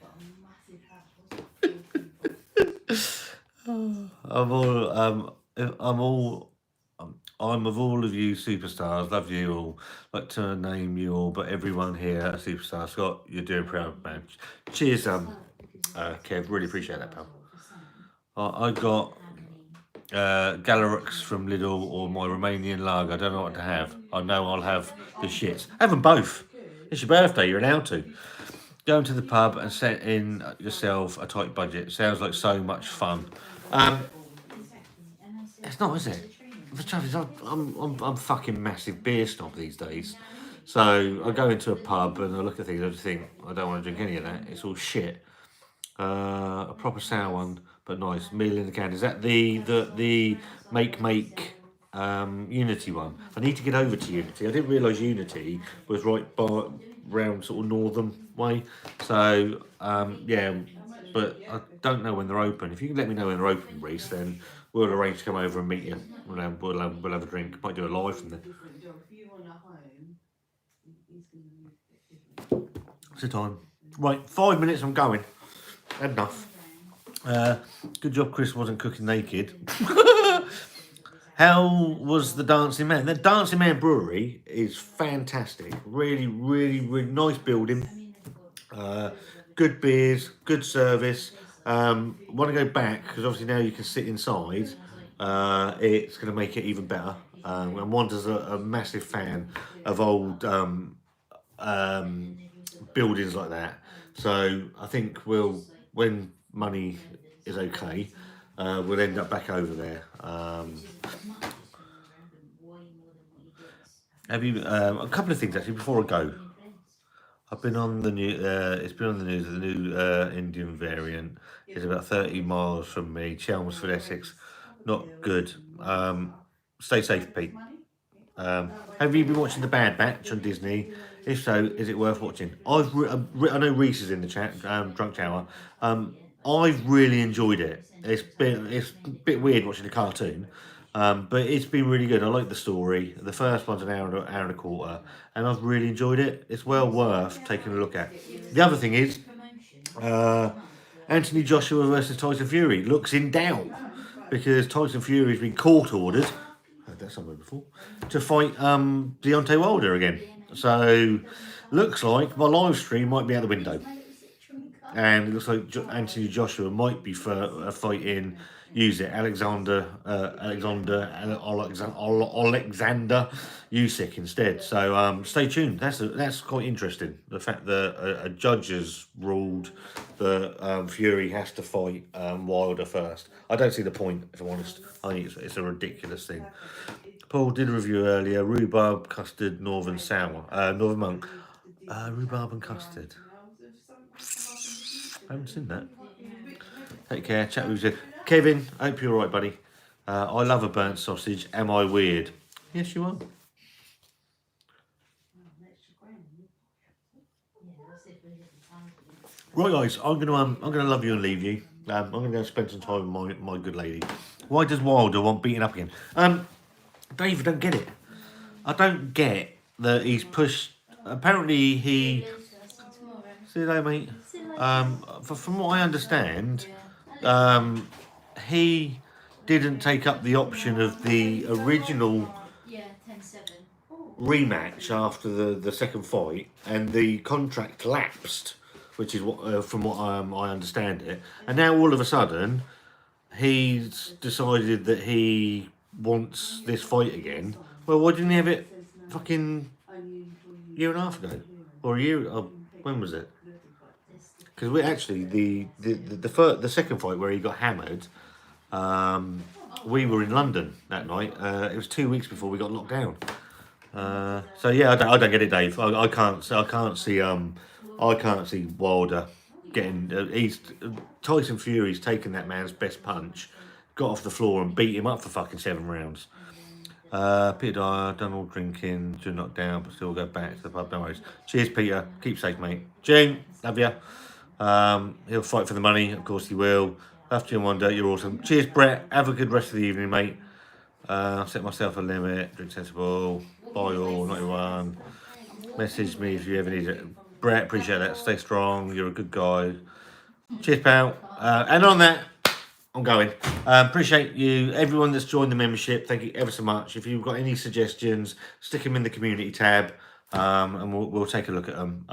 I'm of all of you superstars, love you all, like to name you all, but everyone here a superstar. Scott, you're doing proud, man. Cheers, Kev, really appreciate that, pal. I got Galarux from Lidl or my Romanian lager. I don't know what to have. I know I'll have the shits. Have them both. It's your birthday, you're allowed to. Going to the pub and set in yourself a tight budget. Sounds like so much fun. It's not, is it? The trouble is, I'm fucking massive beer snob these days. So I go into a pub and I look at things, I just think, I don't want to drink any of that. It's all shit. A proper sour one, but nice. Meal in the can. Is that the make Unity one? I need to get over to Unity. I didn't realise Unity was right round sort of northern way. So yeah, but I don't know when they're open. If you can let me know when they're open, Reese, then we'll arrange to come over and meet you. We'll have a drink. Might do a live from there. What's the time? Right, 5 minutes. I'm going. Enough. Good job Chris wasn't cooking naked. How was the Dancing Man? The Dancing Man Brewery is fantastic. Really, really, really nice building. Good beers, good service. Want to go back because obviously now you can sit inside. It's going to make it even better. And Wanda's a massive fan of old buildings like that. So I think when money is okay, we'll end up back over there. Have you a couple of things actually before I go? I've been on the new. It's been on the news. The new Indian variant is about 30 miles from me. Chelmsford, Essex. Not good. Stay safe, Pete. Have you been watching The Bad Batch on Disney? If so, is it worth watching? I know Reese is in the chat. Drunk Tower. I've really enjoyed it. It's a bit weird watching a cartoon. But it's been really good. I like the story. The first one's an hour and a quarter, and I've really enjoyed it. It's well worth taking a look at. The other thing is, Anthony Joshua versus Tyson Fury looks in doubt because Tyson Fury's been court ordered. Heard that somewhere before, to fight Deontay Wilder again. So looks like my live stream might be out the window, and it looks like Anthony Joshua might be fighting. Use it, Alexander Usyk instead. So stay tuned. That's quite interesting. The fact that a judge has ruled that Fury has to fight Wilder first. I don't see the point, if I'm honest. I think it's a ridiculous thing. Paul did a review earlier. Rhubarb, custard, northern sour, northern monk. Rhubarb and custard. I haven't seen that. Take care. Chat with you. Kevin, I hope you're alright, buddy. I love a burnt sausage. Am I weird? Yes, you are. Right, guys. I'm gonna love you and leave you. I'm gonna go spend some time with my good lady. Why does Wilder want beating up again? Dave, I don't get it. I don't get that he's pushed. Apparently, he See you later, mate. See you later. From what I understand, Yeah. he didn't take up the option of the original Yeah, 10-7. rematch after the second fight, and the contract lapsed, which is what from what I understand it. And now all of a sudden, he's decided that he wants this fight again. Well, why didn't he have it fucking year and a half ago, or a year? When was it? Because we actually the second fight where he got hammered. We were in London that night. It was 2 weeks before we got locked down. So yeah, I don't get it, Dave. I can't see Wilder getting. Tyson Fury's taken that man's best punch, got off the floor and beat him up for fucking 7 rounds. Peter Dyer, done all drinking, do knock down, but still go back to the pub. No worries. Cheers, Peter. Keep safe, mate. June, love you. He'll fight for the money, of course he will. Love you and Wonder, you're awesome. Cheers, Brett. Have a good rest of the evening, mate. I've set myself a limit. Drink sensible. Bye all, not everyone. Message me if you ever need it. Brett, appreciate that. Stay strong. You're a good guy. Cheers, pal. And on that, I'm going. Appreciate you, everyone that's joined the membership. Thank you ever so much. If you've got any suggestions, stick them in the community tab, and we'll take a look at them.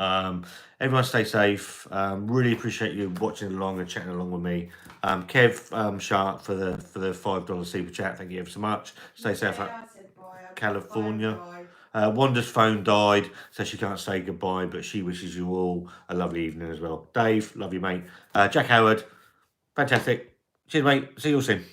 Everyone stay safe. Really appreciate you watching along and chatting along with me. Kev Sharp for the $5 super chat. Thank you ever so much. Stay safe out California. Wanda's phone died, so she can't say goodbye, but she wishes you all a lovely evening as well. Dave, love you, mate. Jack Howard, fantastic. Cheers, mate. See you all soon.